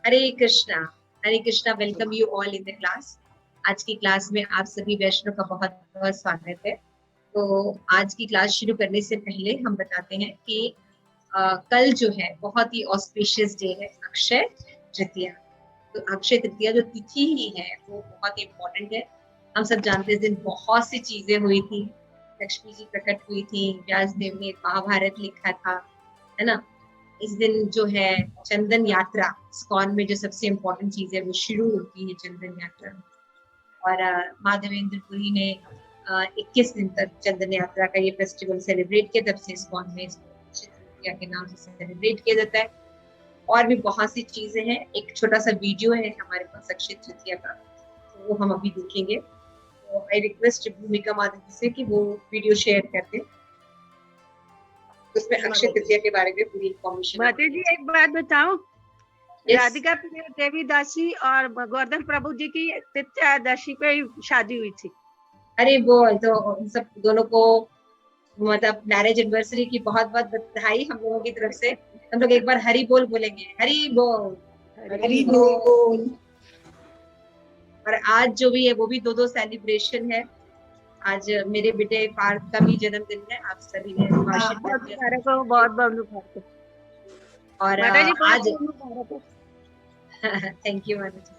Hare Krishna. Hare Krishna. Welcome you all in the class. आज की class में आप सभी वैष्णव का बहुत बहुत स्वागत है। तो आज की क्लास शुरू करने से पहले हम बताते हैं कि कल जो है बहुत ही ऑस्पिशियस डे है, अक्षय तृतीया। तो अक्षय तृतीया जो तिथि ही है वो बहुत ही इम्पोर्टेंट है। हम सब जानते हैं इस दिन बहुत सी चीजें हुई थी। लक्ष्मी जी प्रकट हुई थी, व्यास देव ने महाभारत लिखा था, है ना। इस दिन जो है चंदन यात्रा, इस्कॉन में जो सबसे इम्पोर्टेंट चीज है वो शुरू होती है, चंदन यात्रा। और माधवेंद्र पुरी ने 21 दिन तक चंदन यात्रा का ये फेस्टिवल सेलिब्रेट किया, तब से इस्कॉन में अक्षय तृतीया के नाम से सेलिब्रेट किया जाता है। और भी बहुत सी चीजें हैं। एक छोटा सा वीडियो है हमारे पास अक्षय तृतीया का, तो वो हम अभी देखेंगे। तो आई रिक्वेस्ट भूमिका माधव जी से कि वो वीडियो शेयर कर दें, उसमें अक्षय तृतीया के बारे में पूरी इंफॉर्मेशन। माता जी एक बात बताओ, राधिका देवी दासी और गोवर्धन प्रभु जी की तृतीयादशी पे शादी हुई थी। अरे वो तो सब दोनों को मतलब मैरिज एनिवर्सरी की बहुत बहुत बधाई हम लोगों की तरफ से। हम लोग एक बार हरि बोल बोलेंगे, हरि बोल, हरि बोल। और आज जो भी है वो भी दो सेलिब्रेशन है। आज मेरे बेटे पार्थ का भी जन्मदिन है। आप सभी ने बहुत बहुत और आज थैंक यू माता जी।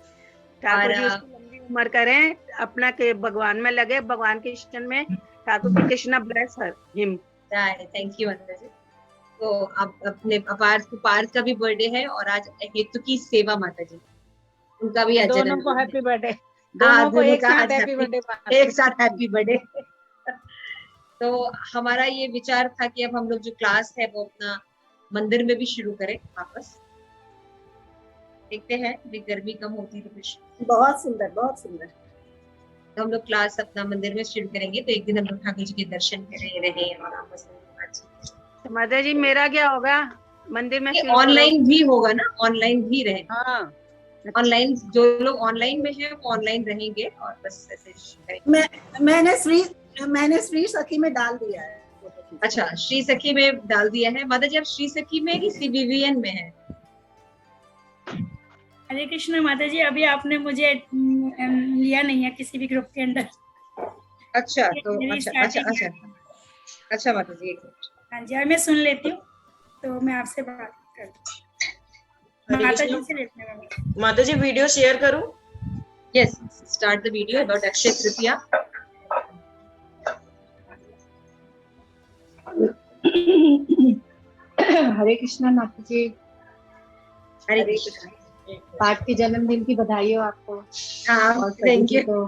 ठाकुर जी उसकी लंबी उम्र करें, अपना के भगवान में लगे, भगवान के इष्टन में। Thakur ji Krishna bless him. Thank you माता जी। तो अब अपने पार्थ का भी बर्थडे है, और आज हेतु की सेवा माता जी, उनका भी आज दोनों को हैप्पी बर्थडे। दोनों को एक साथ हैप्पी बर्थडे, एक साथ हैप्पी बर्थडे। तो हमारा ये विचार था कि अब हम लोग जो क्लास है वो अपना मंदिर में भी शुरू करें वापस। देखते हैं, अभी गर्मी कम होती है तो बहुत सुंदर, बहुत सुंदर। तो हम लोग क्लास अपना मंदिर में शुरू करेंगे। तो एक दिन हम लोग ठाकुर जी के दर्शन करे रहे और आपस में बातचीत। माता जी मेरा क्या होगा मंदिर में? ऑनलाइन भी होगा ना, ऑनलाइन भी रहे। हाँ, ऑनलाइन जो लोग ऑनलाइन में हैं वो ऑनलाइन रहेंगे और बस ऐसे मैंने श्री सखी में डाल दिया है। अच्छा, श्री सखी में डाल दिया है। माता जी आप श्री सखी में कि CVVN में है? हरे कृष्ण माता जी, अभी आपने मुझे लिया नहीं है किसी भी ग्रुप के अंदर। अच्छा तो अच्छा माता जी एक मिनट। हाँ जी, और मैं सुन लेती हूँ तो मैं आपसे बात करती हूँ। माता जी से लेते हैं। माता जी वीडियो शेयर करूं? Yes, start the video about Akshaya Tritiya. Hare Krishna माता जी। हरे कृष्णा। पार्थ के जन्मदिन की बधाई हो आपको। हाँ, थैंक यू।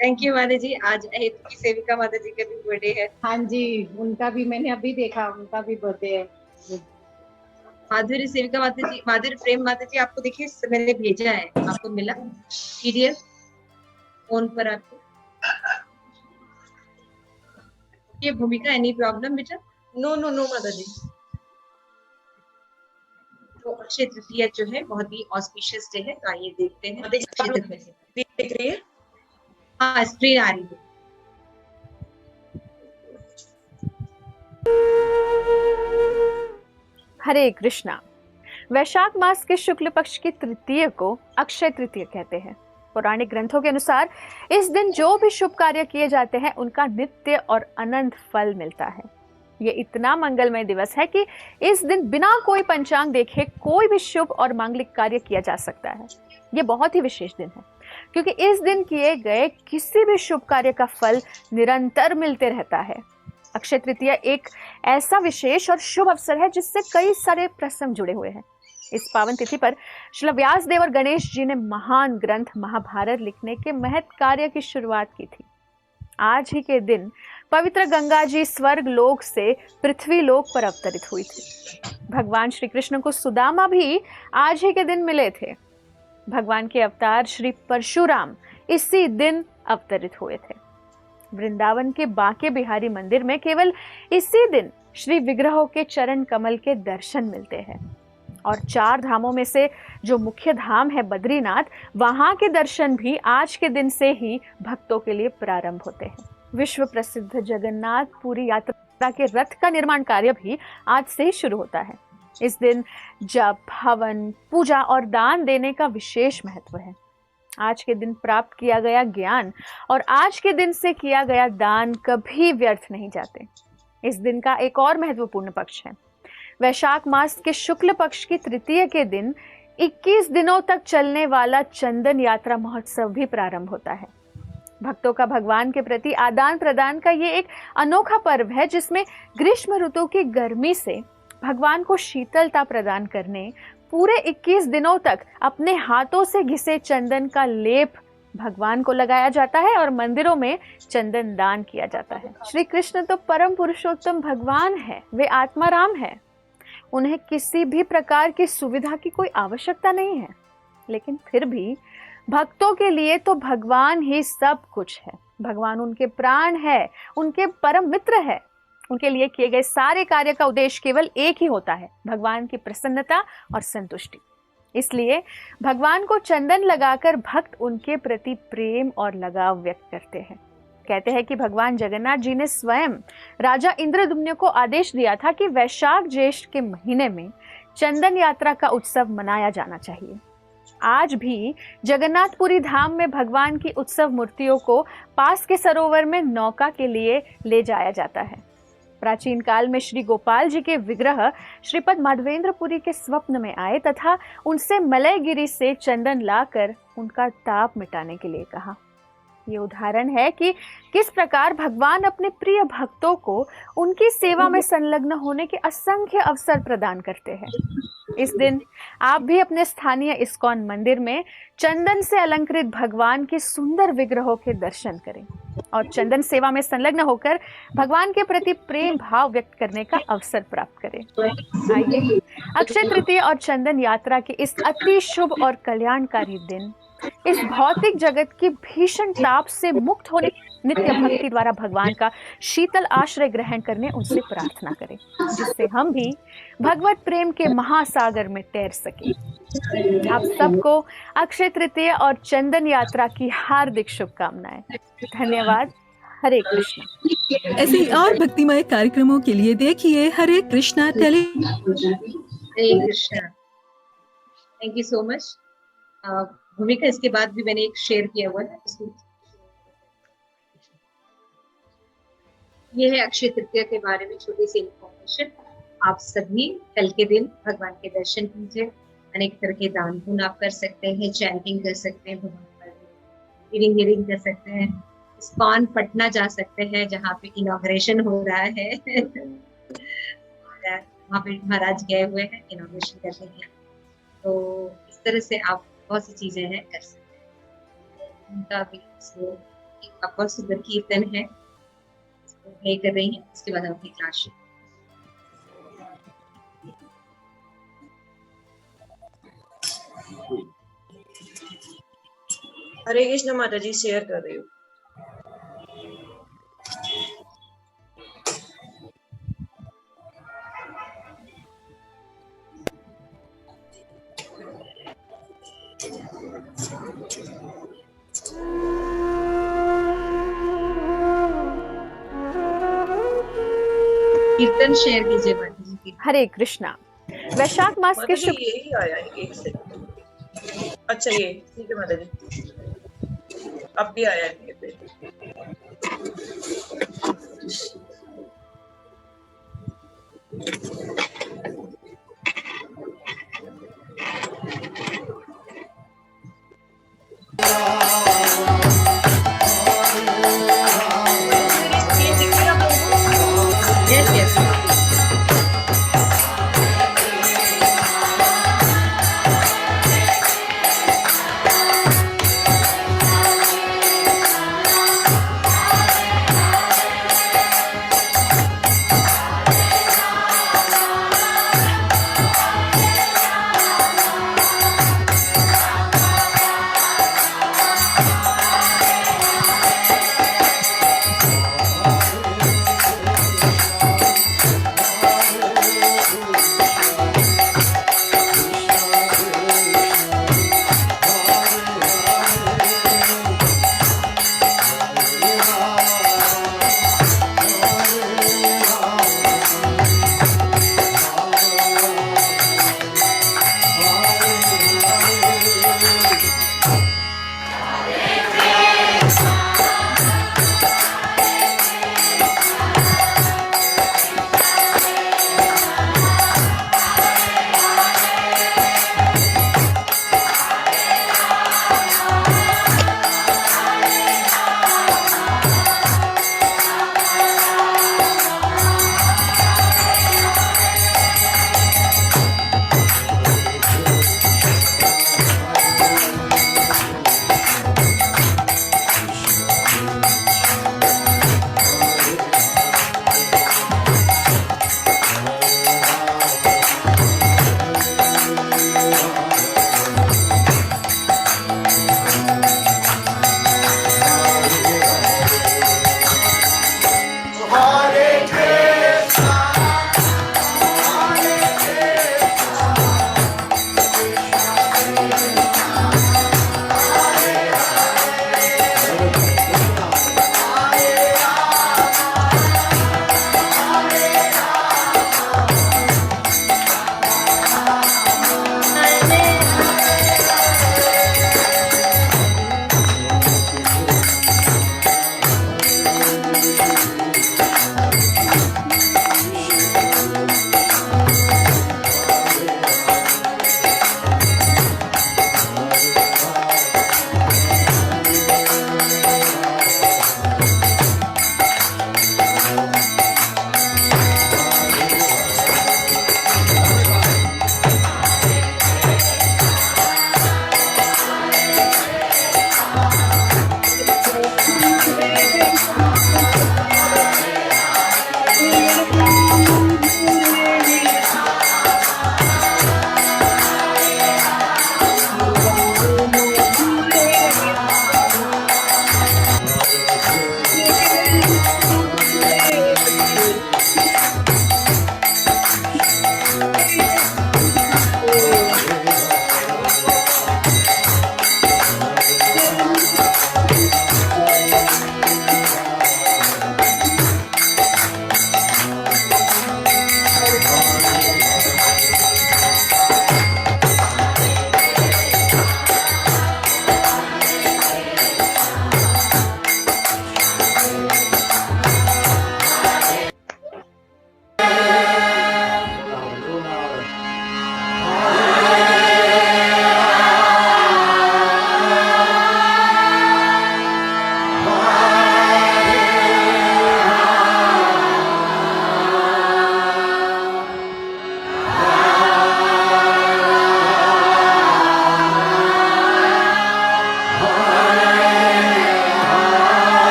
थैंक यू माता जी। आज हेतु की सेविका माता जी का भी बर्थडे है। हाँ जी, उनका भी मैंने अभी देखा, उनका भी बर्थडे है। माधुरी सेविका माता जी, माधुरी प्रेम माता जी, आपको देखिए मैंने भेजा है, आपको मिला PDF फोन पर आपको? ये भूमिका एनी प्रॉब्लम बेटा? नो नो नो माता जी। तो अक्षय तृतीया जो है बहुत ही ऑस्पिशियस डे है। तो आइए देखते हैं अक्षय तृतीया। देख रही है? हाँ, स्क्रीन आ रही है। हरे कृष्णा। वैशाख मास के शुक्ल पक्ष की तृतीय को अक्षय तृतीय कहते हैं। पौराणिक ग्रंथों के अनुसार इस दिन जो भी शुभ कार्य किए जाते हैं उनका नित्य और अनंत फल मिलता है। ये इतना मंगलमय दिवस है कि इस दिन बिना कोई पंचांग देखे कोई भी शुभ और मांगलिक कार्य किया जा सकता है। ये बहुत ही विशेष दिन है क्योंकि इस दिन किए गए किसी भी शुभ कार्य का फल निरंतर मिलते रहता है। अक्षय तृतीया एक ऐसा विशेष और शुभ अवसर है जिससे कई सारे प्रसंग जुड़े हुए हैं। इस पावन तिथि पर श्री व्यास देव और गणेश जी ने महान ग्रंथ महाभारत लिखने के महत् कार्य की शुरुआत की थी। आज ही के दिन पवित्र गंगा जी स्वर्ग लोक से पृथ्वी लोक पर अवतरित हुई थी। भगवान श्री कृष्ण को सुदामा भी आज ही के दिन मिले थे। भगवान के अवतार श्री परशुराम इसी दिन अवतरित हुए थे। वृंदावन के बांके बिहारी मंदिर में केवल इसी दिन श्री विग्रहों के चरण कमल के दर्शन मिलते हैं। और 4 धामों में से जो मुख्य धाम है बद्रीनाथ, वहां के दर्शन भी आज के दिन से ही भक्तों के लिए प्रारंभ होते हैं। विश्व प्रसिद्ध जगन्नाथ पुरी यात्रा के रथ का निर्माण कार्य भी आज से ही शुरू होता है। इस दिन जप, हवन, पूजा और दान देने का विशेष महत्व है। आज के दिन प्राप्त किया गया ज्ञान और आज के दिन से किया गया दान कभी व्यर्थ नहीं जाते। इस दिन का एक और महत्वपूर्ण पक्ष है। वैशाख मास के शुक्ल पक्ष की तृतीया के दिन 21 दिनों तक चलने वाला चंदन यात्रा महोत्सव भी प्रारंभ होता है। भक्तों का भगवान के प्रति आदान प्रदान का ये एक अनोखा पर्व है, जिसमें ग्रीष्म ऋतु की गर्मी से भगवान को शीतलता प्रदान करने पूरे 21 दिनों तक अपने हाथों से घिसे चंदन का लेप भगवान को लगाया जाता है और मंदिरों में चंदन दान किया जाता है। श्री कृष्ण तो परम पुरुषोत्तम भगवान है, वे आत्माराम है। उन्हें किसी भी प्रकार की सुविधा की कोई आवश्यकता नहीं है, लेकिन फिर भी भक्तों के लिए तो भगवान ही सब कुछ है। भगवान उनके प्राण है, उनके परम मित्र है। उनके लिए किए गए सारे कार्य का उद्देश्य केवल एक ही होता है, भगवान की प्रसन्नता और संतुष्टि। इसलिए भगवान को चंदन लगाकर भक्त उनके प्रति प्रेम और लगाव व्यक्त करते हैं। कहते हैं कि भगवान जगन्नाथ जी ने स्वयं राजा इंद्रद्युम्न को आदेश दिया था कि वैशाख ज्येष्ठ के महीने में चंदन यात्रा का उत्सव मनाया जाना चाहिए। आज भी जगन्नाथपुरी धाम में भगवान की उत्सव मूर्तियों को पास के सरोवर में नौका के लिए ले जाया जाता है। प्राचीन काल में श्री गोपाल जी के विग्रह श्रीपद माधवेंद्रपुरी के स्वप्न में आए तथा उनसे मलयगिरी से चंदन लाकर उनका ताप मिटाने के लिए कहा। ये उदाहरण है कि किस प्रकार भगवान अपने प्रिय भक्तों को उनकी सेवा में संलग्न होने के असंख्य अवसर प्रदान करते हैं। इस दिन आप भी अपने स्थानीय इस्कॉन मंदिर में चंदन से अलंकृत भगवान के सुंदर विग्रहों के दर्शन करें और चंदन सेवा में संलग्न होकर भगवान के प्रति प्रेम भाव व्यक्त करने का अवसर प्राप्त करें। आइए अक्षय तृतीया और चंदन यात्रा के इस अति शुभ और कल्याणकारी दिन इस भौतिक जगत की भीषण ताप से मुक्त होने नित्य भक्ति द्वारा भगवान का शीतल आश्रय ग्रहण करने उनसे प्रार्थना करें, जिससे हम भी भगवत प्रेम के महासागर में तैर सके। आप सबको अक्षय तृतीया और चंदन यात्रा की हार्दिक शुभकामनाएं। धन्यवाद। हरे कृष्णा। ऐसे ही और भक्तिमय कार्यक्रमों के लिए देखिए Hare Krishna tele. Hare Krishna. Thank you so much Bhumika. इसके बाद भी मैंने एक शेयर किया हुआ है, ये है अक्षय तृतीया के बारे में छोटी सी इंफॉर्मेशन। आप सभी कल के दिन भगवान के दर्शन कीजिए, अनेक तरह के दान पुण्य आप कर सकते हैं, चैंटिंग कर सकते हैं, भगवान हीरिंग कर सकते हैं, इस्कॉन पटना जा सकते हैं जहाँ पे इनॉग्रेशन हो रहा है वहाँ पे महाराज गए हुए हैं इनॉग्रेशन करने के। तो इस तरह से आप बहुत सी चीजें हैं कर सकते हैं। उनका भी आपका सुंदर कीर्तन है, प्ले कर रही हैं, उसके बाद अपनी क्लास। हरे कृष्ण माता जी, शेयर कर रही हूँ। कीर्तन शेयर कीजिए माता जी की। हरे कृष्णा। वैशाख मास के शुक्ल यही आया है, एक सेकंड। अच्छा ये ठीक है माता जी, अब भी आया है ये पे। Yes, yes.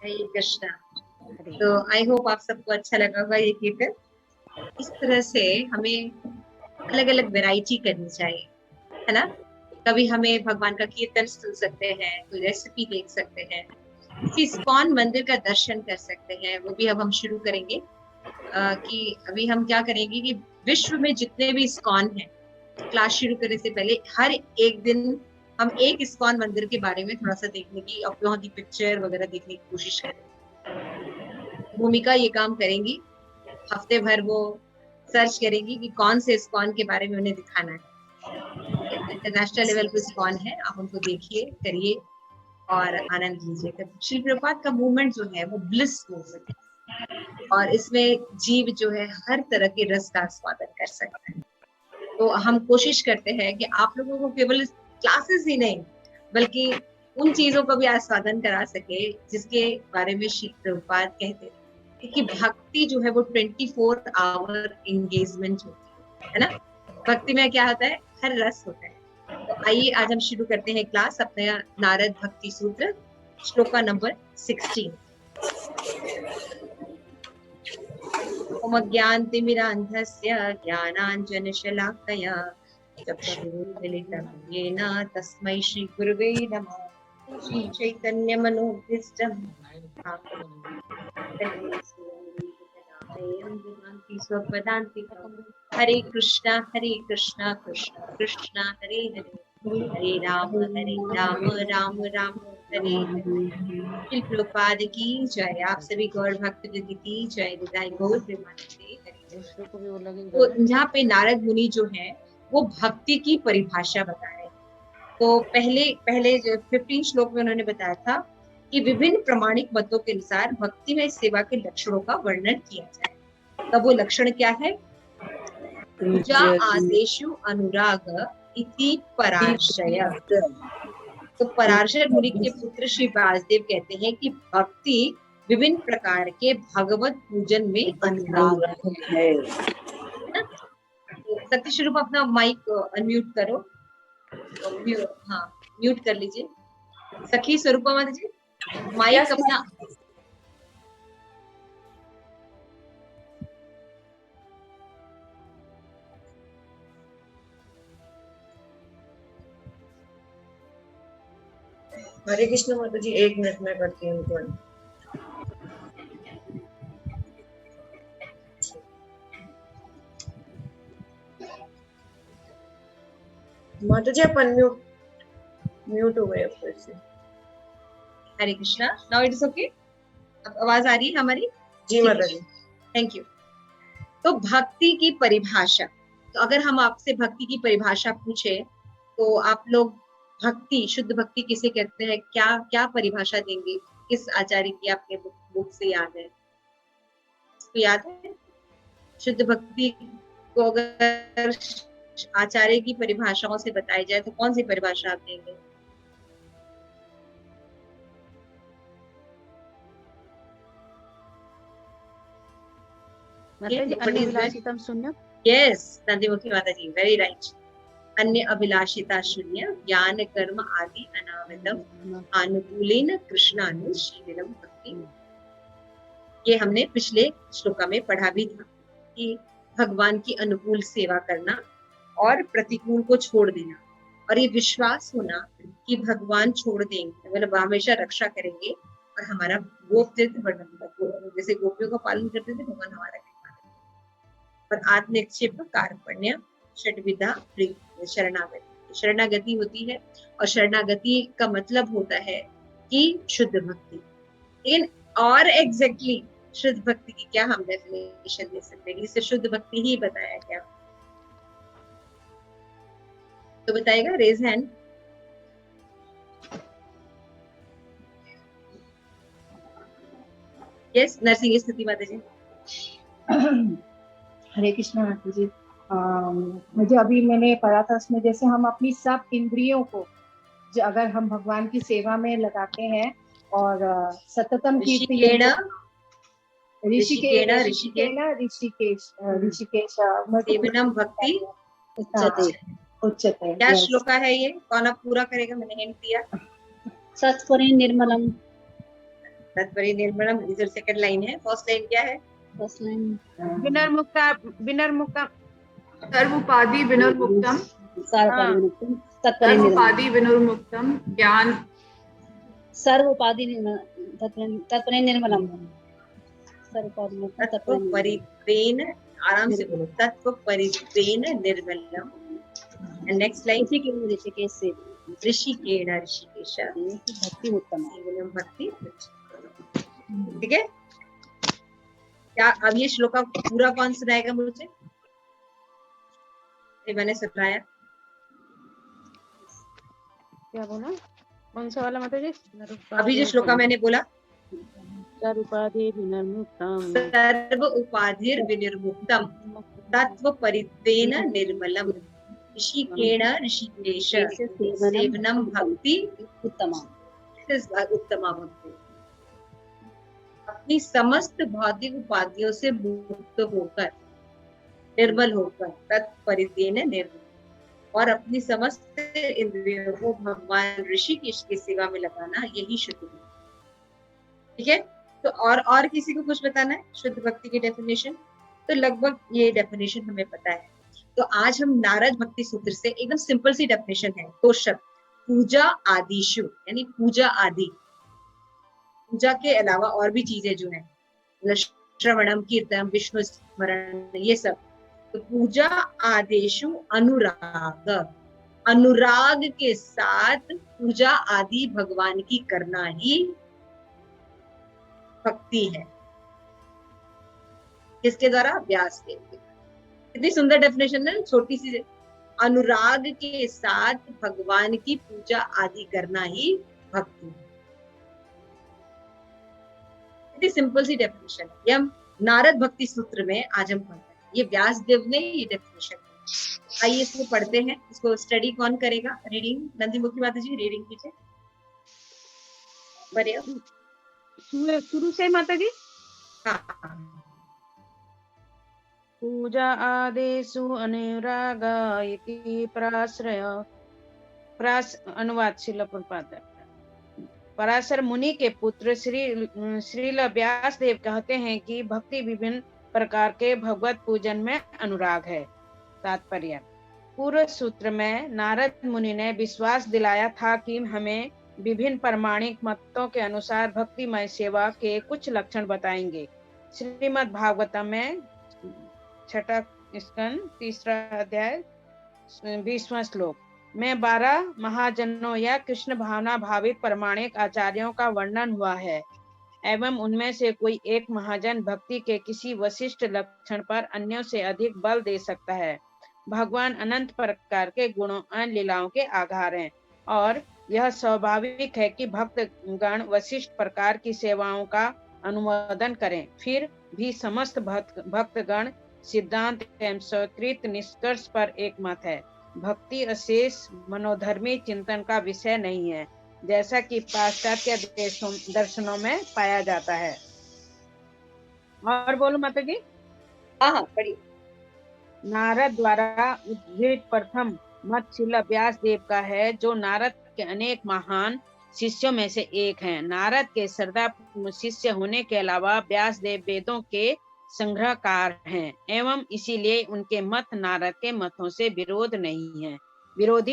हरे कृष्णा। तो आई होप आप सबको अच्छा लगा होगा ये कीर्तन। इस तरह से हमें अलग अलग वैरायटी करनी चाहिए, है ना। कभी हमें भगवान का कीर्तन सुन सकते हैं, कोई रेसिपी देख सकते हैं, किसी इस्कॉन मंदिर का दर्शन कर सकते हैं। वो भी अब हम शुरू करेंगे कि अभी हम क्या करेंगे कि विश्व में जितने भी इस्कॉन हैं, क्लास शुरू करने से पहले हर एक दिन हम एक इस्कॉन मंदिर के बारे में थोड़ा सा देखने की और वहाँ की पिक्चर वगैरह देखने की कोशिश करें। भूमिका ये काम करेंगी, हफ्ते भर वो सर्च करेंगी कि कौन से इस्कॉन के बारे में उन्हें दिखाना है। इंटरनेशनल लेवल पे इस्कॉन है, आप उनको देखिए, करिए और आनंद लीजिए। श्री प्रभुपाद का मूवमेंट जो है वो ब्लिस मूवमेंट है और इसमें जीव जो है हर तरह के रस का आस्वादन कर सकता है। तो हम कोशिश करते हैं कि आप लोगों को केवल क्लासेस ही नहीं बल्कि उन चीजों को भी आस्वादन करा सके जिसके बारे में श्री प्रभुपाद कहते हैं कि भक्ति जो है वो 24 आवर एंगेजमेंट होती है ना। भक्ति में क्या होता है, हर रस होता है। तो आइए आज हम शुरू करते हैं क्लास अपने नारद भक्ति सूत्र श्लोका नंबर 16। ओम ज्ञानतिमिरान्धस्य ज्ञानाञ्जनशलाकया चक्षुरुन्मीलितं येन तस्मै श्री गुरुवे नमः। श्री चैतन्य मनोभीष्टं हरे कृष्णा कृष्णा कृष्णा हरे हरे, हरे राम राम राम हरे हरे। श्री प्रभुपाद की जय। आप सभी गौर भक्त वृंद की जय। गौर प्रेमानंदे हरे। तो यहाँ पे नारद मुनि जो है वो भक्ति की परिभाषा बता रहे हैं। तो पहले जो 15 श्लोक में उन्होंने बताया था कि विभिन्न प्रमाणिक मतों के अनुसार भक्ति में सेवा के लक्षणों का वर्णन किया जाए। तब वो लक्षण क्या है? पूजा आदेशु अनुराग इति पराशय। तो पराशर मुनि के पुत्र श्री वासुदेव कहते हैं कि भक्ति विभिन्न प्रकार के भगवत पूजन में अनुराग है। सत्य स्वरूप अपना माइक अनम्यूट करो। हाँ, म्यूट कर लीजिए। सखी स्वरूपा माता जी माइक अपना। हरे कृष्ण माता जी, 1 मिनट में करती हूँ। माता जी आप म्यूट हो गए फिर से। Hare Krishna, now it is okay. अब आवाज आ रही है हमारी? जी माता जी, थैंक यू। तो भक्ति की परिभाषा, तो अगर हम आपसे भक्ति की परिभाषा पूछे तो आप लोग भक्ति, शुद्ध भक्ति किसे कहते हैं, क्या क्या परिभाषा देंगे? किस आचार्य की आपके बुक से याद है? तो याद है शुद्ध भक्ति को अगर आचार्य की परिभाषाओं से बताई जाए तो कौन सी परिभाषा आप देंगे? यस, नंदीमुखी माता जी, वेरी राइट। अन्य अभिलाषिता शून्य ज्ञान कर्म आदि अनावृतम अनुकूलेन कृष्णानुशीलनम भक्ति। ये हमने पिछले श्लोका में पढ़ा भी था कि भगवान की अनुकूल सेवा करना और प्रतिकूल को छोड़ देना और ये विश्वास होना कि भगवान छोड़ देंगे, मतलब हमेशा रक्षा करेंगे और हमारा गोप्यत्व वर्णन, जैसे गोपियों का पालन करते थे भगवान हमारा और आत्मनिक्षेप कार्पण्य षड्विधा शरणागति। शरणागति होती है और शरणागति का मतलब होता है कि शुद्ध भक्ति। लेकिन और एग्जैक्टली शुद्ध भक्ति की क्या हम डेफिनेशन दे सकते हैं? इससे शुद्ध भक्ति ही बताया क्या? तो बताएगा, रेज हैंड। यस, नरसिंह स्तुति माता जी। हरे कृष्णा माता जी। मुझे अभी मैंने पढ़ा था उसमें, जैसे हम अपनी सब इंद्रियों को जो अगर हम भगवान की सेवा में लगाते हैं और सततम ऋषिकेश भक्ति उच्चते। क्या श्लोका है ये? कौन अब पूरा करेगा? मैंने हिंट दिया। सत्वरे निर्मलम। तत्परि निर्मलम, इधर सेकंड लाइन है, फर्स्ट लाइन क्या है? फर्स्ट लाइन विनर्मुक्ता सर्वोपाधि विनुर्मुक्तम, सर्वोपाधि सर्वोपाधि विनुर्मुक्तम ज्ञान सर्वोपाधि तत्परे निर्मलम तत्व परित्रेण, आराम से बोलो, तत्व परित्रेण निर्मलम। एंड नेक्स्ट लाइन, ऋषिकेश से ऋषिकेण ऋषिकेश भक्ति उत्तम केवलम भक्ति। ठीक है, क्या अब ये श्लोक का पूरा कौन सुनाएगा मुझे? ये मैंने सुनाया, क्या बोला? कौन सा वाला माता जी? अभी जो श्लोका मैंने बोला, सर्वोपाधि विनिर्मुक्तम सर्व उपाधिर विनिर्मुक्तम तत्व परित्रेण निर्मलम ऋषिकेण ऋषिकेश सेवनम भक्ति उत्तमा उत्तमा भक्ति। अपनी समस्त भौतिक उपाधियों से मुक्त होकर, निर्मल होकर, तत्परित्रेण निर्मल, और अपनी समस्त इंद्रियों को भगवान ऋषिकेश की सेवा में लगाना, यही शुद्ध भक्ति। ठीक है, तो और किसी को कुछ बताना है शुद्ध भक्ति की डेफिनेशन? तो लगभग ये डेफिनेशन हमें पता है। तो आज हम नारद भक्ति सूत्र से एकदम सिंपल सी डेफिनेशन है, दो शब्द, पूजा आदिशु, यानी पूजा आदि, पूजा के अलावा और भी चीजें जो है, श्रवणम कीर्तनम विष्णु स्मरण, ये सब। तो पूजा आदेशु अनुराग, अनुराग के साथ पूजा आदि भगवान की करना ही भक्ति है। किसके द्वारा? व्यासदेव के। कितनी सुंदर डेफिनेशन है, छोटी सी, अनुराग के साथ भगवान की पूजा आदि करना ही भक्ति है। कितनी सिंपल सी डेफिनेशन है, ये हम नारद भक्ति सूत्र में आज हम पढ़ते हैं। ये व्यासदेव ने ये डेफिनेशन दी। आइए इसको पढ़ते हैं, इसको स्टडी कौन करेगा? रीडिंग नंदीमुखी माता जी रीडिंग कीजिए, बढ़िया। शुरू से माता जी। हाँ, पूजा आदेशु अनुराग इति पराश्रय, अनुवाद श्रील प्रभुपाद। पराशर मुनि के पुत्र श्रील व्यासदेव कहते हैं कि भक्ति विभिन्न प्रकार के भगवत पूजन में अनुराग है। तात्पर्य, पूर्व सूत्र में नारद मुनि ने विश्वास दिलाया था कि हमें विभिन्न प्रामाणिक मतों के अनुसार भक्तिमय सेवा के कुछ लक्षण बताएंगे। श्रीमद् भागवतम में 6 स्कंद 3 अध्याय 20वां श्लोक में 12 महाजनों या कृष्ण भावना भावित प्रामाणिक आचार्यों का वर्णन हुआ है, एवं उनमें से कोई एक महाजन भक्ति के किसी विशिष्ट लक्षण पर अन्यों से अधिक बल दे सकता है। भगवान अनंत प्रकार के गुणों और लीलाओं के आधार हैं, और यह स्वाभाविक है कि भक्त गण विशिष्ट प्रकार की सेवाओं का अनुमोदन करें। फिर भी समस्त भक्तगण सिद्धांत एवं स्वीकृत निष्कर्ष पर एक मत है, भक्ति अशेष मनोधर्मी चिंतन का विषय नहीं है, जैसा कि पाश्चात्य दर्शनों में पाया जाता है। और बोलो माता जी। हाँ, पढ़िए। नारद द्वारा उद्धृत प्रथम मत श्रील व्यासदेव का है, जो नारद के अनेक महान शिष्यों में से एक हैं। नारद के श्रद्धा शिष्य होने के अलावा व्यासदेव वेदों के संग्रहकार हैं, एवं इसीलिए उनके मत नारद के मतों से विरोधी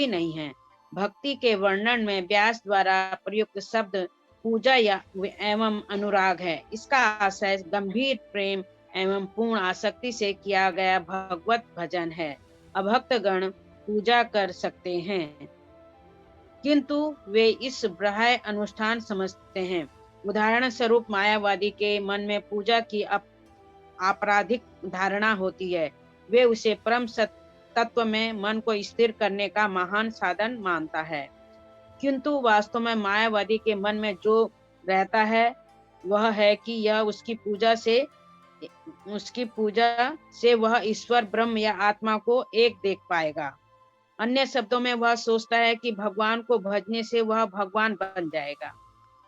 नहीं है। भक्ति के वर्णन में व्यास द्वारा प्रयुक्त शब्द पूजा या एवं अनुराग है। इसका आशय गंभीर प्रेम एवं पूर्ण आसक्ति से किया गया भगवत भजन है। अभक्तगण पूजा कर सकते हैं, किंतु वे इस बाह्य अनुष्ठान समझते हैं। उदाहरण स्वरूप मायावादी के मन में पूजा की आपराधिक धारणा होती है। वे उसे परम तत्व में मन को स्थिर करने का महान साधन मानता है, किंतु वास्तव में मायावादी के मन में जो रहता है वह है कि यह उसकी पूजा से वह ईश्वर ब्रह्म या आत्मा को एक देख पाएगा। अन्य शब्दों में वह सोचता है कि भगवान को भजने से वह भगवान बन जाएगा।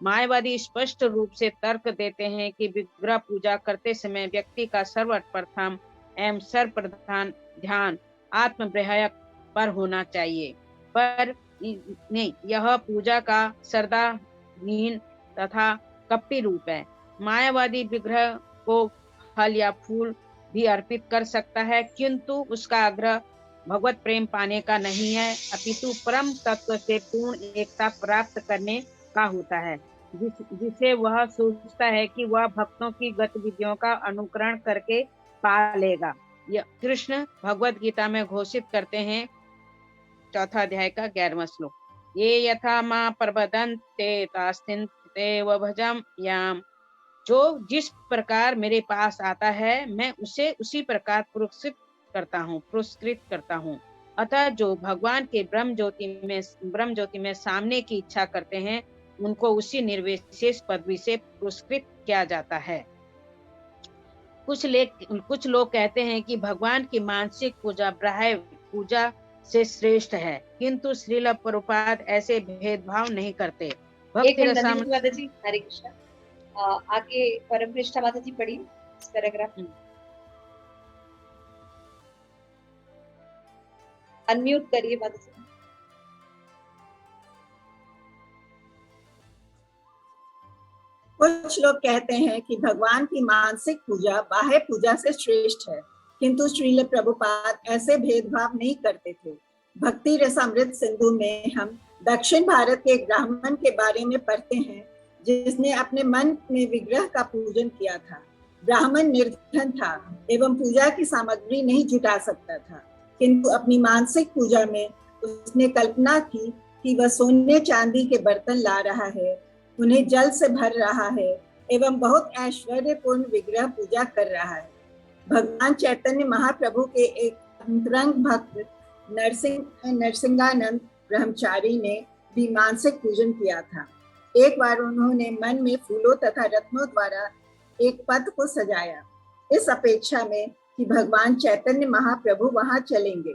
मायावादी स्पष्ट रूप से तर्क देते हैं कि विग्रह पूजा करते समय व्यक्ति का सर्वप्रथम एवं सर्वप्रधान ध्यान आत्मब्रह्म पर होना चाहिए, पर नहीं, यह पूजा का श्रद्धाहीन तथा कपटी रूप है। मायावादी विग्रह को फल या फूल भी अर्पित कर सकता है, किंतु उसका आग्रह भगवत प्रेम पाने का नहीं है, अपितु परम तत्व से पूर्ण एकता प्राप्त करने का होता है, जिसे वह सोचता है कि वह भक्तों की गतिविधियों का अनुकरण करके पा लेगा। यह कृष्ण भगवत गीता में घोषित करते हैं, 4 अध्याय का 11वां श्लोक, ये यथा मां प्रबदन्ते तास्तिन्ते भजम याम। जो जिस प्रकार मेरे पास आता है मैं उसे उसी प्रकार पुरस्कृत करता हूँ। अतः जो भगवान के ब्रह्म ज्योति में सामने की इच्छा करते हैं उनको उसी निर्विशेष पदवी से पुरस्कृत किया जाता है। कुछ लोग कहते हैं कि भगवान की मानसिक पूजा बाह्य पूजा से श्रेष्ठ है, किंतु श्रील प्रभुपाद ऐसे भेदभाव नहीं करते। एक मिनट नंदिनी माता जी, हरे कृष्ण। आगे परम कृष्णा माता जी पढ़िए इस पैराग्राफ। अनम्यूट करिए माता जी। कुछ लोग कहते हैं कि भगवान की मानसिक पूजा बाह्य पूजा से श्रेष्ठ है, किंतु श्रील प्रभुपाद ऐसे भेदभाव नहीं करते थे। भक्ति रसामृत सिंधु में हम दक्षिण भारत के एक ब्राह्मण के बारे में पढ़ते हैं जिसने अपने मन में विग्रह का पूजन किया था। ब्राह्मण निर्धन था एवं पूजा की सामग्री नहीं जुटा सकता था, किंतु अपनी मानसिक पूजा में उसने कल्पना की कि वह सोने चांदी के बर्तन ला रहा है, उन्हें जल से भर रहा है एवं बहुत ऐश्वर्यपूर्ण विग्रह पूजा कर रहा है। भगवान चैतन्य महाप्रभु के एक अंतरंग भक्त नरसिंहानंद ब्रह्मचारी ने भी मानसिक पूजन किया था। एक बार उन्होंने मन में फूलों तथा रत्नों द्वारा एक पथ को सजाया, इस अपेक्षा में कि भगवान चैतन्य महाप्रभु वहां चलेंगे।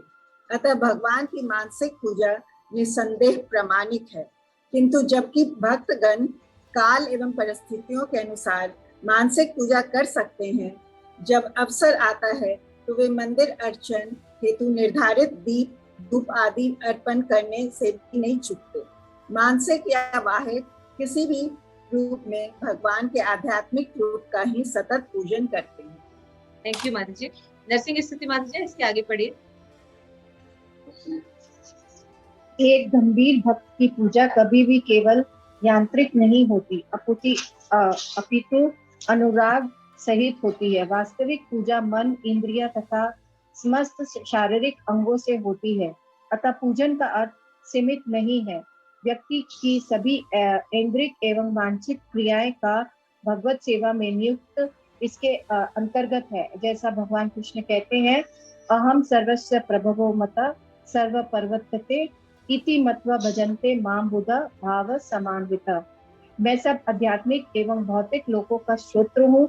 अतः भगवान की मानसिक पूजा निसंदेह प्रामाणिक है, किंतु जबकि भक्तगण काल एवं परिस्थितियों के अनुसार मानसिक पूजा कर सकते हैं, जब अवसर आता है तो वे मंदिर अर्चन हेतु निर्धारित दीप धूप आदि अर्पण करने से भी नहीं चूकते। मानसिक या बाह्य किसी भी रूप में भगवान के आध्यात्मिक रूप का ही सतत पूजन करते हैं। थैंक यू माता जी। नरसिंह स्तुति माता जी, इसके आगे पढ़िए। एक गंभीर भक्त की पूजा कभी भी केवल यांत्रिक नहीं होती, अपितु अनुराग सहित होती है। वास्तविक पूजा मन, इंद्रिय तथा समस्त शारीरिक अंगों से होती है। अतः पूजन का अर्थ सीमित नहीं है। व्यक्ति की सभी इंद्रिक एवं मानसिक क्रियाएं का भगवत सेवा में नियुक्त इसके अंतर्गत है। जैसा भगवान कृष्ण कहते हैं, अहम सर्वस्य प्रभवो मता सर्व पर्वतते इति मत्वा भजन्ते मां बुधा भाव समान्विता। मैं सब आध्यात्मिक एवं भौतिक लोगों का श्रोत्र हूँ।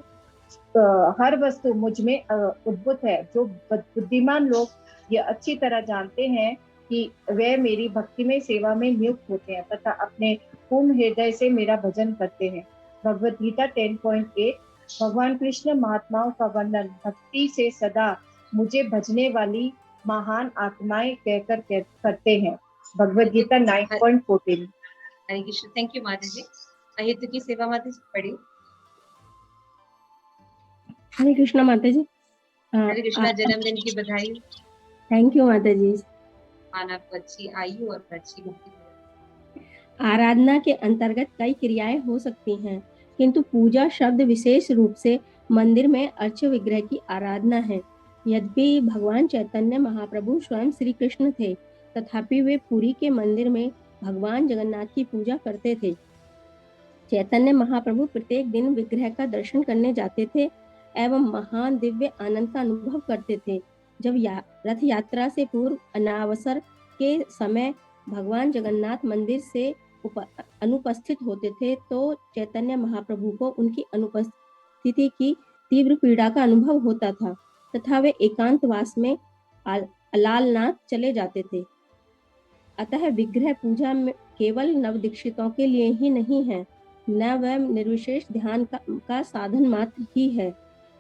हर वस्तु मुझ में उद्भूत है। जो बुद्धिमान लोग ये अच्छी तरह जानते हैं कि वे मेरी भक्ति में सेवा में नियुक्त होते हैं तथा अपने पूर्ण हृदय से मेरा भजन करते हैं। भगवद गीता 10.8। भगवान कृष्ण महात्माओं का वर्णन भक्ति से सदा मुझे भजने वाली महान आत्माएं कहकर करते हैं। भगवद गीता 9.14। हरे कृष्ण। थैंक यू माता जी। अहित की सेवा माता जी पढ़िए। हरे कृष्णा माता जी। हरे कृष्णा। जन्मदिन की बधाई। थैंक यू माता जी। आपको अच्छी आयु और अच्छी भक्ति। आराधना के अंतर्गत कई क्रियाएं हो सकती हैं, किंतु पूजा शब्द विशेष रूप से मंदिर में अर्च्य विग्रह की आराधना है। यद्यपि भगवान चैतन्य महाप्रभु स्वयं श्री कृष्ण थे, तथापि वे पुरी के मंदिर में भगवान जगन्नाथ की पूजा करते थे। चैतन्य महाप्रभु प्रत्येक दिन विग्रह का दर्शन करने जाते थे एवं महान दिव्य आनंद का अनुभव करते थे। जब रथ यात्रा से पूर्व अनावसर के समय भगवान जगन्नाथ मंदिर से अनुपस्थित होते थे तो चैतन्य महाप्रभु को उनकी अनुपस्थिति की तीव्र पीड़ा का अनुभव होता था तथा वे एकांतवास में अलालनाथ चले जाते थे। अतः विग्रह पूजा में केवल नवदीक्षितों के लिए ही नहीं है, न वह निर्विशेष ध्यान का साधन मात्र ही है।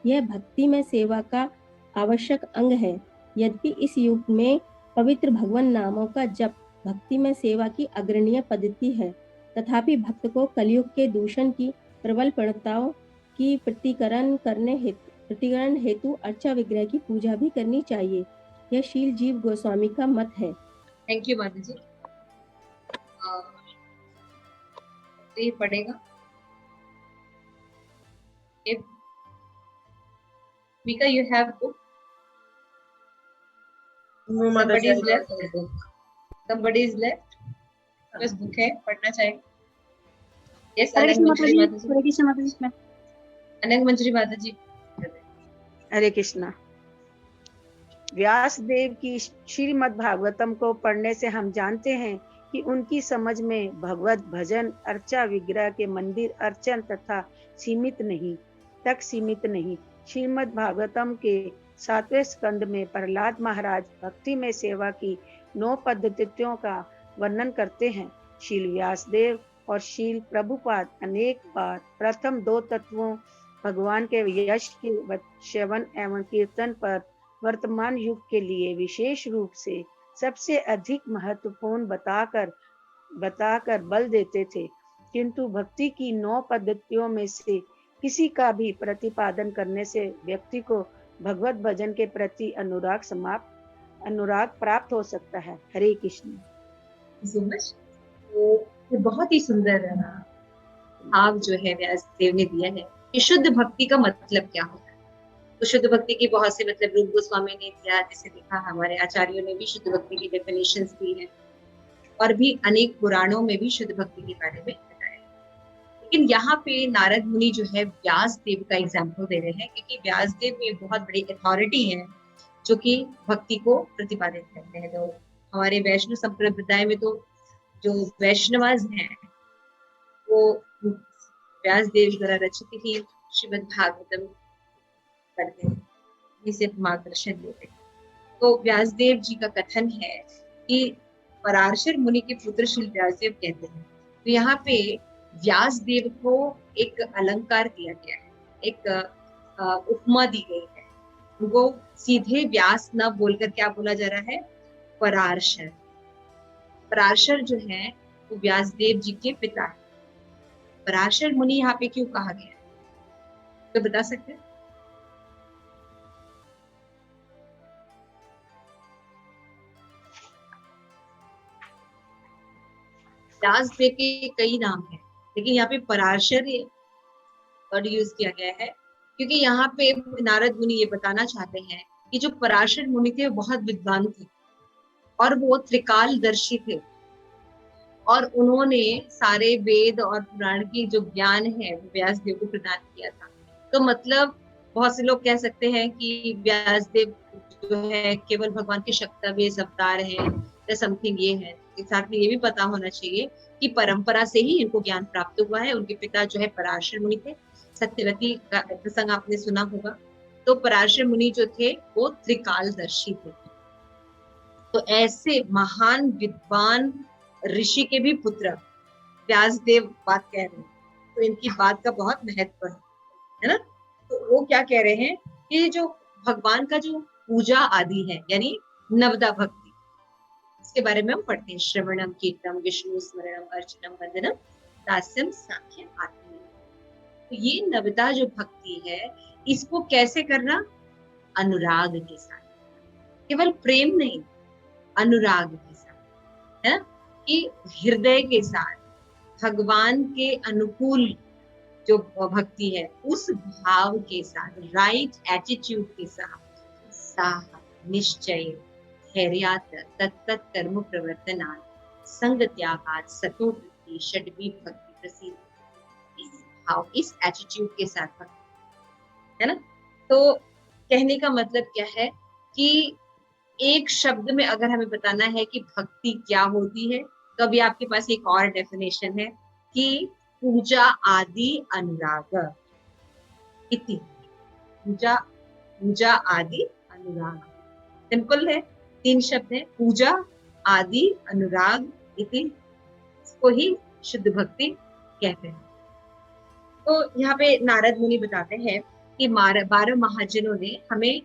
यह भक्ति में सेवा का आवश्यक अंग है। यद्यपि इस युग में पवित्र भगवान नामों का जप भक्ति में सेवा की अग्रणीय पद्धति है, तथापि भक्त को कलयुग के दूषण की प्रबल पीड़िताओं की प्रतिकरण हेतु अर्चा विग्रह की पूजा भी करनी चाहिए। यह शील जीव गोस्वामी का मत है। थैंक यू माता जी। ये पढ़ेगा Mika, you have book? No, माता Somebody जी, is left. Somebody is left. बस बुक है, पढ़ना चाहेंगे? Yes, हरे अनंग मंजरी माता जी। कृष्ण माता जी। अनंग मंजरी माता जी। हरे कृष्णा। व्यास देव की श्रीमद् भागवतम को पढ़ने से हम जानते हैं कि उनकी समझ में भगवत भजन, अर्चा विग्रह के मंदिर अर्चन तथा सीमित नहीं। श्रीमद् भागवतम के 7वें स्कंद में प्रहलाद महाराज भक्ति में सेवा की 9 पद्धतियों का वर्णन करते हैं। शील व्यासदेव और शील प्रभुपाद अनेक बार प्रथम 2 तत्वों भगवान के यश के श्रवण एवं कीर्तन पर वर्तमान युग के लिए विशेष रूप से सबसे अधिक महत्वपूर्ण बताकर बल देते थे, किंतु भक्ति की 9 पद्धतियों में से किसी का भी प्रतिपादन करने से व्यक्ति को भगवत भजन के प्रति अनुराग प्राप्त हो सकता है। हरे कृष्ण। तो ये बहुत ही सुंदर भाव जो है व्यास देव ने दिया है कि शुद्ध भक्ति का मतलब क्या होता है। तो शुद्ध भक्ति की बहुत से मतलब रूप गोस्वामी ने दिया, जैसे देखा हमारे आचार्यों ने भी शुद्ध भक्ति की डेफिनेशंस दी है और भी अनेक पुराणों में भी शुद्ध भक्ति के बारे में बताया। लेकिन यहाँ पे नारद मुनि जो है व्यास देव का एग्जाम्पल दे रहे हैं, क्योंकि व्यास देव में बहुत बड़ी अथॉरिटी है जो कि भक्ति को प्रतिपादित करते हैं। तो हमारे वैष्णव संप्रदाय में तो जो वैष्णवाज हैं वो व्यास देव द्वारा रचित ही श्रीमद् भागवतम करते हैं, इसे मार्गदर्शन देते हैं। तो व्यासदेव जी का कथन है कि पराशर मुनि के पुत्र श्री व्यासदेव कहते हैं। तो यहाँ पे व्यासदेव को एक अलंकार दिया गया है, एक उपमा दी गई है। उनको सीधे व्यास न बोलकर क्या बोला जा रहा है, पराशर। पराशर जो है वो व्यासदेव जी के पिता है। पराशर मुनि यहाँ पे क्यों कहा गया है, तो बता सकते हैं? व्यासदेव के कई नाम हैं, लेकिन यहाँ पे पराशर वर्ड यूज किया गया है क्योंकि यहाँ पे नारद मुनि ये बताना चाहते हैं कि जो पराशर मुनि थे वो बहुत विद्वान थे और वो त्रिकालदर्शी थे और उन्होंने सारे वेद और पुराण की जो ज्ञान है वो व्यासदेव को प्रदान किया था। तो मतलब बहुत से लोग कह सकते हैं कि व्यासदेव जो है केवल भगवान के शक्तिवेश अवतार है या समथिंग ये है। साथ में ये भी पता होना चाहिए कि परंपरा से ही इनको ज्ञान प्राप्त हुआ है। उनके पिता जो है पराशर मुनि थे। सत्यवती का प्रसंग आपने सुना होगा। तो पराशर मुनि जो थे वो त्रिकालदर्शी थे। तो ऐसे महान विद्वान ऋषि के भी पुत्र व्यासदेव बात कह रहे हैं, तो इनकी बात का बहुत महत्व है ना। तो वो क्या कह रहे हैं कि जो भगवान का जो पूजा आदि है यानी नवदा भक्ति, इसके बारे में हम पढ़ते हैं। श्रवणम कीर्तनम विष्णु स्मरणम अर्चनम वंदनम दास्यम साख्य आत्मी। तो ये नवदा जो भक्ति है इसको कैसे करना, अनुराग के साथ, केवल प्रेम नहीं, अनुराग के साथ है कि हृदय के साथ भगवान के अनुकूल जो भक्ति है उस भाव के साथ, राइट एटीट्यूड के साथ, उत्साह, निश्चय, धैर्यात, तत्त कर्म प्रवर्तनात्, संग त्यागात्, सतो वृत्ति, षड्वी भक्ति प्रसिद्ध, इस भाव, इस एटीट्यूड के साथ भक्ति है ना। तो कहने का मतलब क्या है कि एक शब्द में अगर हमें बताना है कि भक्ति क्या होती है, तो अभी आपके पास एक और डेफिनेशन है कि पूजा आदि अनुराग इति। पूजा आदि अनुराग, सिंपल है, 3 शब्द है, पूजा आदि अनुराग इति, इसको ही शुद्ध भक्ति कहते हैं। तो यहाँ पे नारद मुनि बताते हैं कि 12 महाजनों ने हमें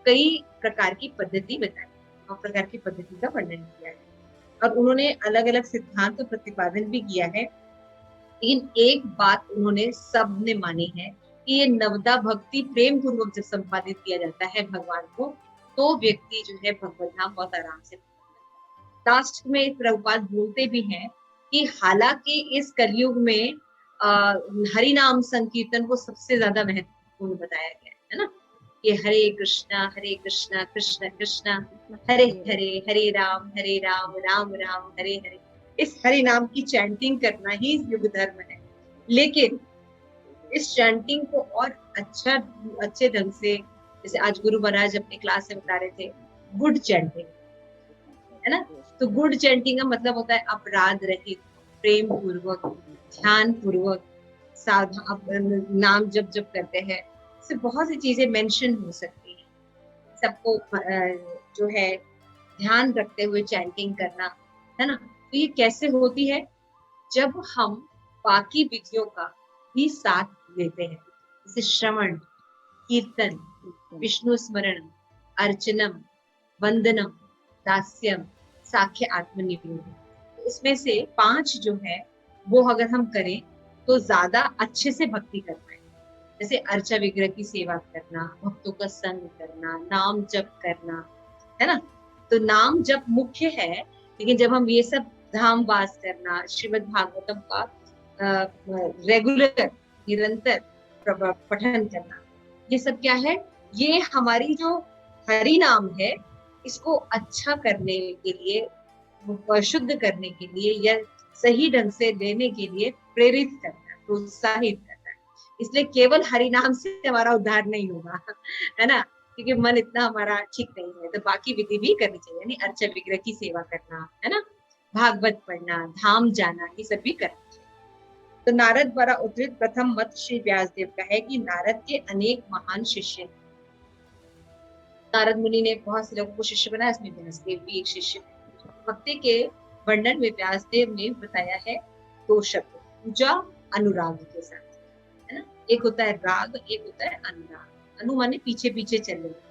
कई प्रकार की पद्धति बताई और प्रकार की पद्धति का वर्णन किया है और उन्होंने अलग अलग सिद्धांत प्रतिपादन भी किया है लेकिन एक बात उन्होंने सबने मानी है कि ये नवदा भक्ति प्रेम पूर्वक जब संपादित किया जाता है भगवान को, तो व्यक्ति जो है भगवत धाम बहुत आराम से। लास्ट में प्रभुपाद बोलते भी हैं कि हालांकि इस कलयुग में हरि नाम संकीर्तन को सबसे ज्यादा महत्वपूर्ण बताया गया है ना, ये हरे कृष्णा कृष्ण कृष्ण हरे हरे, हरे राम राम राम हरे हरे, इस हरि नाम की चैंटिंग करना ही युग धर्म है। लेकिन इस चैंटिंग को और अच्छे ढंग से, जैसे आज गुरु महाराज अपनी क्लास में बता रहे थे, गुड चैंटिंग है ना। तो गुड चैंटिंग का मतलब होता है अपराध रहित, प्रेम पूर्वक, ध्यान पूर्वक नाम जब करते हैं, इससे बहुत सी चीजें मेंशन हो सकती है। सबको जो है ध्यान रखते हुए चैंटिंग करना है ना। तो ये कैसे होती है, जब हम बाकी विधियों का भी साथ लेते हैं, जैसे श्रवण, कीर्तन, विष्णु स्मरण, अर्चनम, वंदनम, दास्यम, साख्य, आत्मनिवेदन। इसमें से 5 जो है वो अगर हम करें तो ज्यादा अच्छे से भक्ति कर पाए। जैसे अर्चा विग्रह की सेवा करना, भक्तों का संग करना, नाम जप करना, है ना। तो नाम जप मुख्य है, लेकिन जब हम ये सब धाम वास करना, श्रीमद् भागवतम का रेगुलर निरंतर पठन करना, ये सब क्या है, ये हमारी जो हरि नाम है इसको अच्छा करने के लिए, शुद्ध करने के लिए या सही ढंग से लेने के लिए प्रेरित करता है, प्रोत्साहित करता है। इसलिए केवल हरि नाम से हमारा उद्धार नहीं होगा, है ना, क्योंकि मन इतना हमारा ठीक नहीं है। तो बाकी विधि भी करनी चाहिए, यानी अर्चा विग्रह की सेवा करना, है ना, भागवत पढ़ना, धाम जाना, ये सब भी करना चाहिए। तो नारद द्वारा उद्धृत प्रथम मत श्री व्यासदेव का है कि नारद के अनेक महान शिष्य, नारद मुनि ने बहुत से लोगों को शिष्य बनाया, इसमें व्यासदेव भी एक शिष्य है। भक्ति के वर्णन में व्यासदेव ने बताया है 2 शब्द, पूजा अनुराग के साथ, है ना। एक होता है राग, एक होता है अनुराग। अनु माने पीछे पीछे चलने वाले,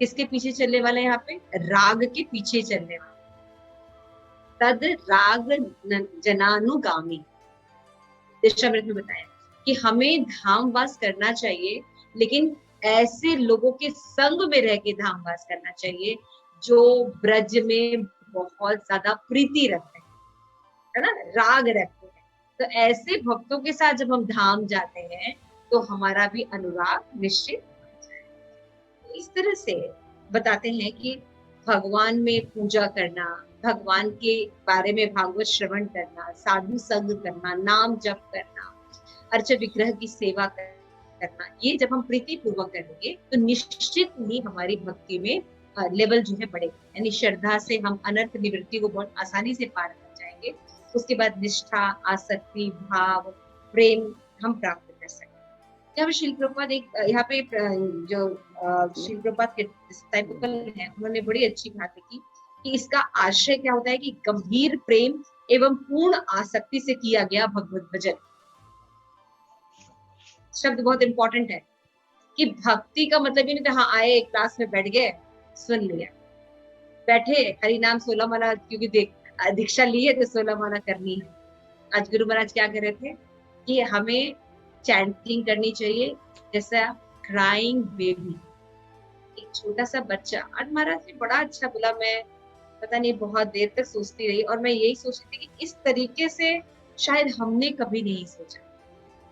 किसके पीछे चलने वाले, यहाँ पे राग के पीछे चलने वाले। तद राग जनानुगामी, दशामृत में बताया कि हमें धामवास करना चाहिए, लेकिन ऐसे लोगों के संग में रह के धामवास करना चाहिए जो ब्रज में बहुत ज्यादा प्रीति रखते हैं, है ना, राग रखते हैं। तो ऐसे भक्तों के साथ जब हम धाम जाते हैं तो हमारा भी अनुराग निश्चित हो जाए। इस तरह से बताते हैं कि भगवान में पूजा करना, भगवान के बारे में भागवत श्रवण करना, साधु संग करना, नाम जप करना, अर्च विग्रह की सेवा करना, ये जब हम प्रीति पूर्वक करेंगे तो निश्चित ही हमारी भक्ति में लेवल जो है बढ़ेगा, यानी श्रद्धा से हम अनर्थ निवृत्ति को बहुत आसानी से पार कर जाएंगे। उसके बाद निष्ठा, आसक्ति, भाव, प्रेम हम प्राप्त कर सकते हैं। यहाँ पे श्रील प्रभुपाद यहाँ पे जो श्रील प्रभुपाद के डिसिपल हैं, उन्होंने बड़ी अच्छी बात की कि इसका आशय क्या होता है कि गंभीर प्रेम एवं पूर्ण आसक्ति से किया गया भगवत भजन। शब्द बहुत इंपॉर्टेंट है कि भक्ति का मतलब ही नहीं था हाँ आए क्लास में बैठ गए सुन लिया, बैठे हरि नाम 16 माला, क्योंकि दीक्षा ली है तो 16 माला करनी है। आज गुरु महाराज क्या कर रहे थे कि हमें चैंटिंग करनी चाहिए, जैसा क्राइंग बेबी, एक छोटा सा बच्चा। आज महाराज ने बड़ा अच्छा बोला, मैं पता नहीं बहुत देर तक सोचती रही और मैं यही सोचती थी कि इस तरीके से शायद हमने कभी नहीं सोचा।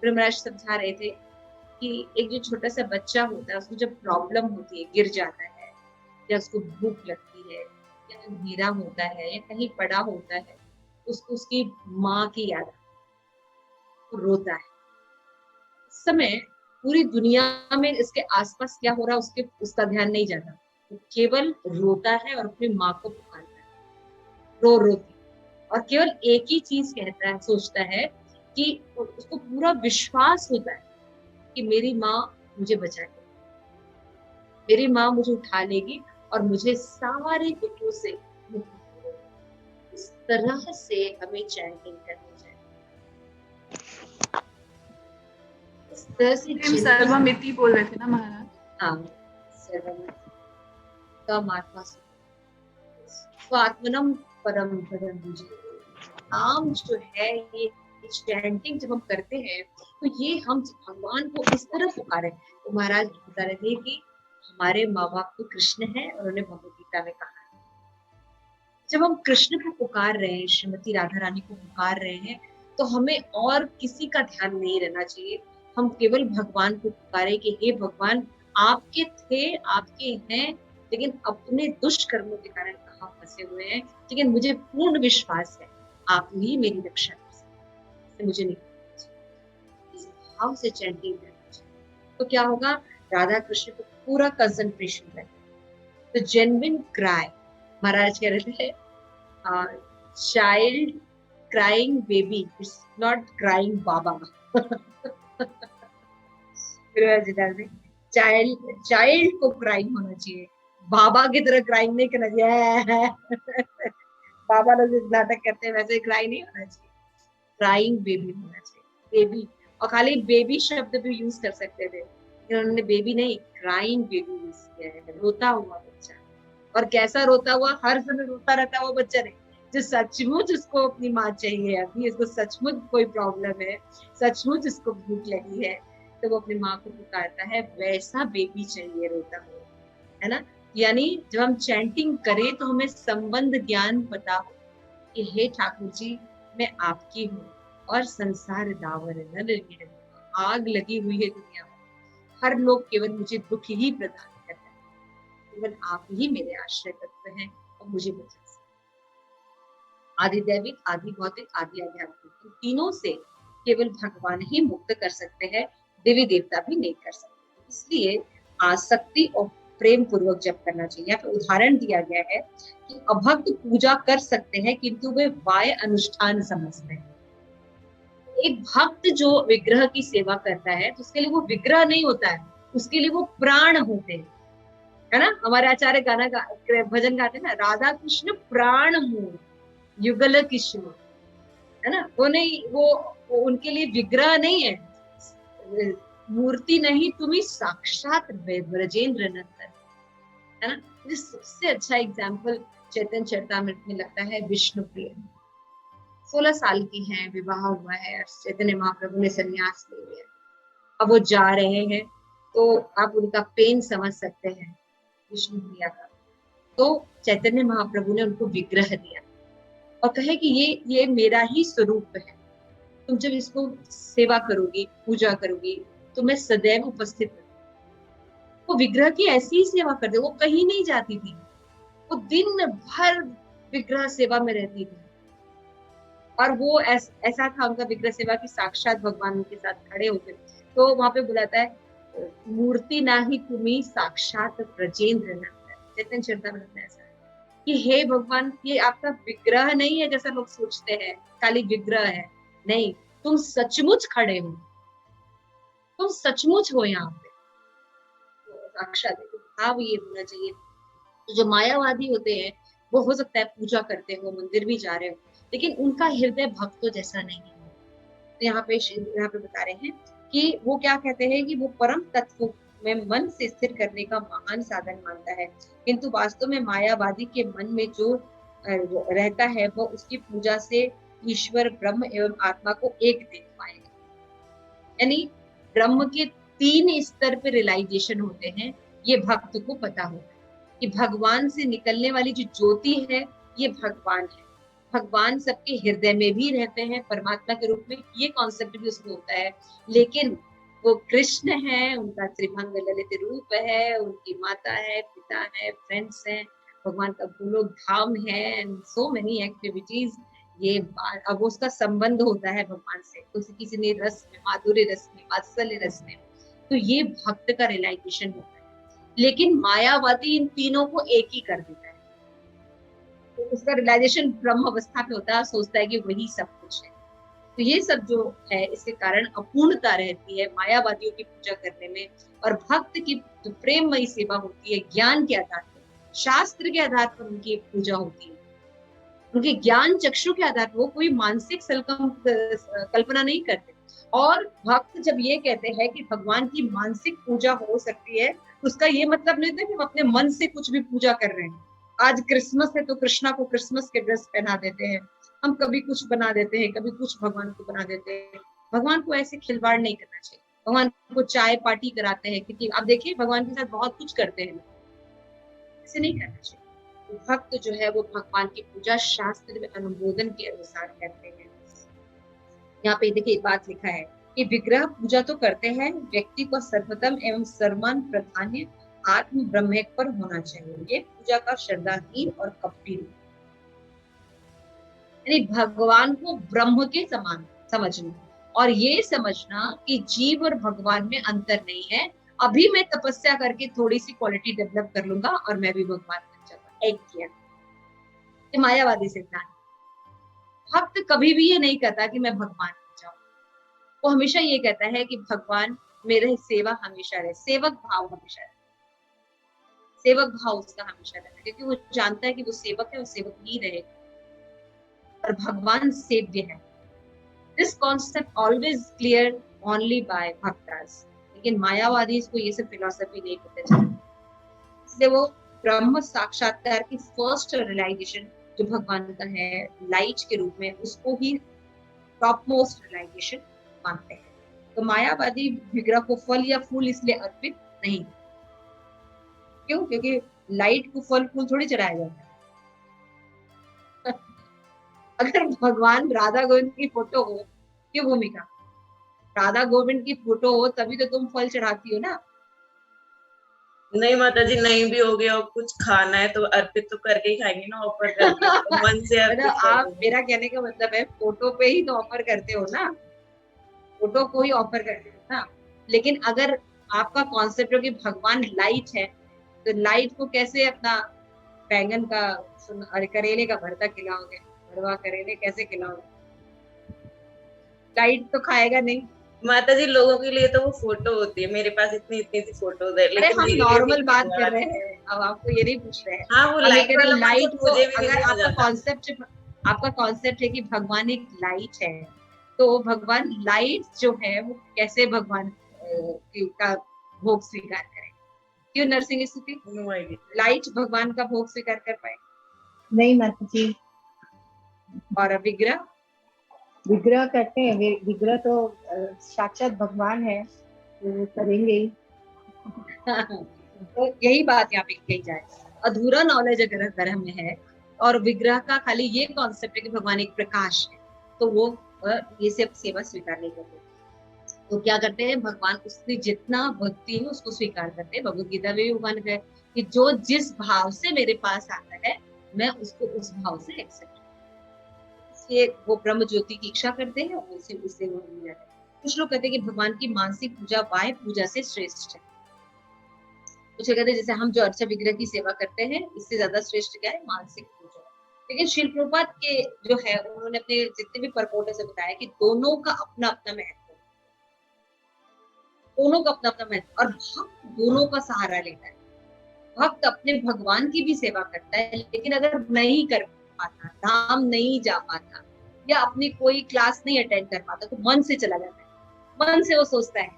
गुरु महाराज समझा रहे थे कि एक जो छोटा सा बच्चा होता है उसको जब प्रॉब्लम होती है, गिर जाता है या उसको भूख लगती है या अंधेरा होता है या कहीं पड़ा होता है, उसको उसकी माँ की याद आती, वो रोता है। उस समय पूरी दुनिया में इसके आसपास क्या हो रहा है उसका ध्यान नहीं जाता, वो केवल रोता है और अपनी माँ को पुकारता है, रो के, और केवल एक ही चीज कहता है, सोचता है कि उसको पूरा विश्वास होता है कि मेरी माँ मुझे बचाएगी, मेरी माँ मुझे उठा लेगी और मुझे सारे दुखों से मुक्त करेगी। इस तरह से हमें चैंटिंग करनी चाहिए, इस तरह से सर्वमिति बोल रहे थे ना महाराज। हाँ, सर्वमिति कम आत्मा स्वात्मनम परम पदम। नाम जो है ये चैंटिंग जब हम करते हैं तो ये हम भगवान को इस तरह पुकारे। तो महाराज बता रहे थे कि हमारे माँ बाप तो कृष्ण है और उन्होंने भगवद गीता में कहा है, जब हम कृष्ण को पुकार रहे हैं, श्रीमती राधा रानी को पुकार रहे हैं, तो हमें और किसी का ध्यान नहीं रहना चाहिए। हम केवल भगवान को पुकारे कि हे भगवान, आपके थे, आपके हैं, लेकिन अपने दुष्कर्मों के कारण कहाँ फंसे हुए हैं, लेकिन मुझे पूर्ण विश्वास है आप ही मेरी रक्षा कर सकते, मुझे नहीं इस भाव से चैंटिंग करना चाहिए। तो क्या होगा, राधा कृष्ण को पूरा कंसंट्रेशन है। तो जेन्युइन क्राई, महाराज कह रहे थे child crying baby, it's not crying Baba. Child को क्राइंग होना चाहिए, बाबा की तरह क्राइंग नहीं करना चाहिए। बाबा लोग नाटक करते हैं वैसे क्राई नहीं होना चाहिए, क्राइंग बेबी होना चाहिए। बेबी, और खाली बेबी शब्द भी यूज कर सकते थे, लेकिन उन्होंने बेबी नहीं, क्राइंग बेबी यूज किया है, रोता हुआ बच्चा। और कैसा रोता हुआ, हर समय रोता रहता हुआ बच्चा नहीं, जो सचमुच उसको अपनी माँ चाहिए, अभी इसको सचमुच कोई प्रॉब्लम है, सचमुच उसको भूख लगी है, तो वो अपनी माँ को पुकारता है, वैसा बेबी चाहिए रोता हुआ, है ना। यानी जब हम चैंटिंग करें तो हमें संबंध ज्ञान पता हो कि हे ठाकुर जी, मैं आपकी हूँ और संसार दावर न लगे, आग लगी हुई है दुनिया में, हर लोग केवल मुझे दुख ही प्रदान करते हैं, केवल आप ही मेरे आश्रय तत्व हैं और मुझे बचा सकते। आदि दैविक, आदि भौतिक, आदि आध्यात्मिक, इन तीनों से केवल भगवान ही मुक्त कर सकते हैं, देवी देवता भी नहीं कर सकते। इसलिए आसक्ति और प्रेम पूर्वक जप करना चाहिए। यहाँ पे उदाहरण दिया गया है कि अभक्त पूजा कर सकते हैं किंतु वे वाय अनुष्ठान समझते हैं। एक भक्त जो विग्रह की सेवा करता है तो उसके लिए वो विग्रह नहीं होता है, उसके लिए वो प्राण होते हैं, है ना। हमारे आचार्य भजन गाते हैं ना, राधा कृष्ण प्राण मूल युगल किशोर, है ना। वो नहीं, वो उनके लिए विग्रह नहीं है, मूर्ति नहीं, तुम्हें साक्षात ब्रजेंद्र नंदन, है ना। सबसे अच्छा एग्जाम्पल चैतन्य चरितामृत में लगता है विष्णु प्रिय। 16 साल की हैं, विवाह हुआ है, चैतन्य महाप्रभु ने संन्यास ले लिया, अब वो जा रहे हैं, तो आप उनका पेन समझ सकते हैं विष्णु प्रिया का। तो चैतन्य महाप्रभु ने उनको विग्रह दिया और कहे कि ये मेरा ही स्वरूप है, तुम जब इसको सेवा करोगी, पूजा करोगी, तो मैं सदैव उपस्थित हूँ। वो विग्रह की ऐसी ही सेवा करते, वो कहीं नहीं जाती थी, वो दिन भर विग्रह सेवा में रहती थी। और वो ऐसा था उनका विग्रह सेवा कि साक्षात भगवान उनके साथ खड़े होते। तो वहां पे बुलाता है, मूर्ति नाही तुम्ही साक्षात ब्रजेंद्र नंदन। चैतन्य चरितामृत में ऐसा है कि हे भगवान, ये आपका विग्रह नहीं है जैसा लोग सोचते हैं, खाली विग्रह है नहीं, तुम सचमुच खड़े हो, तुम सचमुच हो यहाँ पे। तो साक्षात भाव ये होना चाहिए। तो जो मायावादी होते हैं वो हो सकता है पूजा करते हो, मंदिर भी जा रहे हो, लेकिन उनका हृदय भक्तों जैसा नहीं है। तो यहाँ पे बता रहे हैं कि वो क्या कहते हैं कि वो परम तत्व में मन से स्थिर करने का महान साधन मानता है, किंतु वास्तव में मायावादी के मन में जो रहता है वो उसकी पूजा से ईश्वर, ब्रह्म एवं आत्मा को एक देख पाएगा। यानी ब्रह्म के 3 स्तर पे रियलाइजेशन होते हैं, ये भक्त को पता होता है कि भगवान से निकलने वाली जो ज्योति है ये भगवान है, भगवान सबके हृदय में भी रहते हैं परमात्मा के रूप में, ये कॉन्सेप्ट भी उसको होता है। लेकिन वो कृष्ण है, उनका त्रिभंग ललित रूप है, उनकी माता है, पिता है, फ्रेंड्स हैं, भगवान का भूलोक धाम है, एंड सो मेनी एक्टिविटीज। ये अब उसका संबंध होता है भगवान से, किसी ने रस में, माधुर्य रस में, वात्सल्य रस में, तो ये भक्त का रियलाइजेशन होता है। लेकिन मायावादी इन तीनों को एक ही कर देता है, तो उसका रियलाइजेशन ब्रह्म अवस्था पे होता है, सोचता है कि वही सब कुछ है। तो ये सब जो है इसके कारण अपूर्णता रहती है मायावादियों की पूजा करने में, और भक्त की जो प्रेममयी सेवा होती है ज्ञान के आधार पर, शास्त्र के आधार पर उनकी पूजा होती है, उनके ज्ञान चक्षु के आधार पर, वो कोई मानसिक कल्पना नहीं करते। और भक्त जब ये कहते हैं कि भगवान की मानसिक पूजा हो सकती है, उसका ये मतलब नहीं था कि हम अपने मन से कुछ भी पूजा कर रहे हैं। आज क्रिसमस है तो कृष्णा को क्रिसमस के ड्रेस पहना देते हैं, हम कभी कुछ बना देते हैं, कभी कुछ भगवान को बना देते हैं। भगवान को ऐसे खिलवाड़ नहीं करना चाहिए। भगवान को चाय पार्टी कराते हैं, क्योंकि आप देखिए भगवान के साथ बहुत कुछ करते हैं, ऐसे नहीं करना चाहिए। भक्त जो है वो भगवान की पूजा शास्त्र में अनुमोदन के अनुसार करते हैं। यहाँ पे देखिए एक बात लिखा है कि विग्रह पूजा तो करते हैं, व्यक्ति को सर्वोत्तम एवं सर्वमान प्राधान्य आत्म ब्रह्म पर होना चाहिए। ये पूजा का श्रद्धाहीन और कपटी रूप, यानी भगवान को ब्रह्म के समान समझना और ये समझना कि जीव और भगवान में अंतर नहीं है। अभी मैं तपस्या करके थोड़ी सी क्वालिटी डेवलप कर लूंगा और मैं भी भगवान बन जाऊंगा। एक किया ये मायावादी सिद्धांत। भक्त कभी भी ये नहीं कहता कि मैं भगवान बन जाऊं, वो हमेशा ये कहता है कि भगवान मेरे सेवा हमेशा रहे, सेवक भाव हमेशा रहे, सेवक भाव उसका हमेशा रहता, क्योंकि वो जानता है कि वो सेवक है, वो सेवक ही रहेगा और भगवान सेव्य है। This concept always clear only by भक्तास। लेकिन मायावादी इसको ये सब फिलोसफी नहीं पता चलता, इसलिए वो ब्रह्म साक्षात्कार की फर्स्ट रियलाइजेशन जो भगवान का है लाइट के रूप में, उसको ही टॉप मोस्ट रियलाइजेशन मानते हैं। तो मायावादी विग्रह को फल या फूल इसलिए अर्पित नहीं, क्यों? क्योंकि लाइट को फल फूल थोड़ी चढ़ाया जाता है। अगर भगवान राधा गोविंद की फोटो हो, क्यों भूमिका, राधा गोविंद की फोटो हो तभी तो तुम फल चढ़ाती हो ना। नहीं माता जी, नहीं भी हो गया और कुछ खाना है तो अर्पित तो करके ही खाएंगे ना, ऑफर करके तो मन से अर्पित आप, मेरा कहने का मतलब है फोटो पे ही तो ऑफर करते हो ना, फोटो को ही ऑफर करते हो ना। लेकिन अगर आपका कॉन्सेप्ट हो कि भगवान लाइट है, तो लाइट को कैसे अपना बैंगन का अरे करेले का भरता खिलाओगे, भरवा करेले कैसे खिलाओगे? लाइट तो खाएगा नहीं। माता जी लोगों के लिए तो वो फोटो होती है, मेरे पास इतनी इतनी सी फोटोज है, अरे हम नॉर्मल बात कर रहे हैं, अब आपको ये नहीं पूछ रहे हैं। हाँ, वो लाइट वाला लाइट को मुझे भी अगर आपका कॉन्सेप्ट है कि भगवान एक लाइट है, तो भगवान लाइट जो है वो कैसे भगवान का भोग स्वीकार करें? क्यों नरसिंह स्तुति, लाइट भगवान का भोग स्वीकार कर पाए? नहीं माता जी। और विग्रह, विग्रह करते हैं, विग्रह तो साक्षात भगवान है, तो करेंगे ही। तो यही बात यहाँ पे कही जाए, अधूरा नॉलेज अगर धर्म में है और विग्रह का खाली ये कॉन्सेप्ट है कि भगवान एक प्रकाश है, तो वो ये सब सेवा स्वीकार नहीं करते। तो क्या करते हैं, भगवान उसकी जितना भक्ति है उसको स्वीकार करते हैं। भगवद गीता में भी भगवान कहे कि जो जिस भाव से मेरे पास आता है मैं उसको उस भाव से एक्सेप्ट, इसलिए वो ब्रह्म ज्योति की इच्छा करते हैं और उससे वो मिल जाते हैं। कुछ लोग कहते हैं कि भगवान की मानसिक पूजा बाह्य पूजा से श्रेष्ठ है। कुछ कहते हैं जैसे हम जो अर्चा विग्रह की सेवा करते हैं इससे ज्यादा श्रेष्ठ क्या है, मानसिक पूजा। लेकिन श्रील प्रभुपाद के जो है उन्होंने अपने जितने भी परपोर्ट से बताया कि दोनों का अपना अपना महत्व, दोनों का अपना अपना महत्व, और भक्त दोनों का सहारा लेता है। भक्त अपने भगवान की भी सेवा करता है, लेकिन अगर नहीं कर पाता, धाम नहीं जा पाता या अपनी कोई क्लास नहीं अटेंड कर पाता, तो मन से चला जाता है। मन से वो सोचता है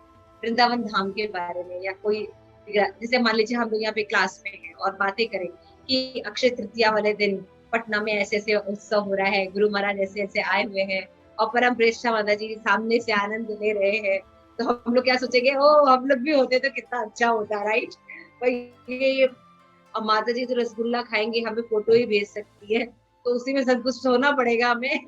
वृंदावन धाम के बारे में, या कोई जैसे मान लीजिए हम लोग यहाँ पे क्लास में हैं और बातें करें कि अक्षय तृतीया वाले दिन पटना में ऐसे ऐसे उत्सव हो रहा है, गुरु महाराज ऐसे ऐसे आए हुए हैं और परम प्रेष्ठा माता जी सामने से आनंद ले रहे हैं, तो हम लोग क्या सोचेंगे, ओ हम लोग भी होते तो कितना अच्छा होता, राइट? ये अब माता जी तो रसगुल्ला खाएंगे, हमें फोटो ही भेज सकती है, तो उसी में संतुष्ट होना पड़ेगा हमें।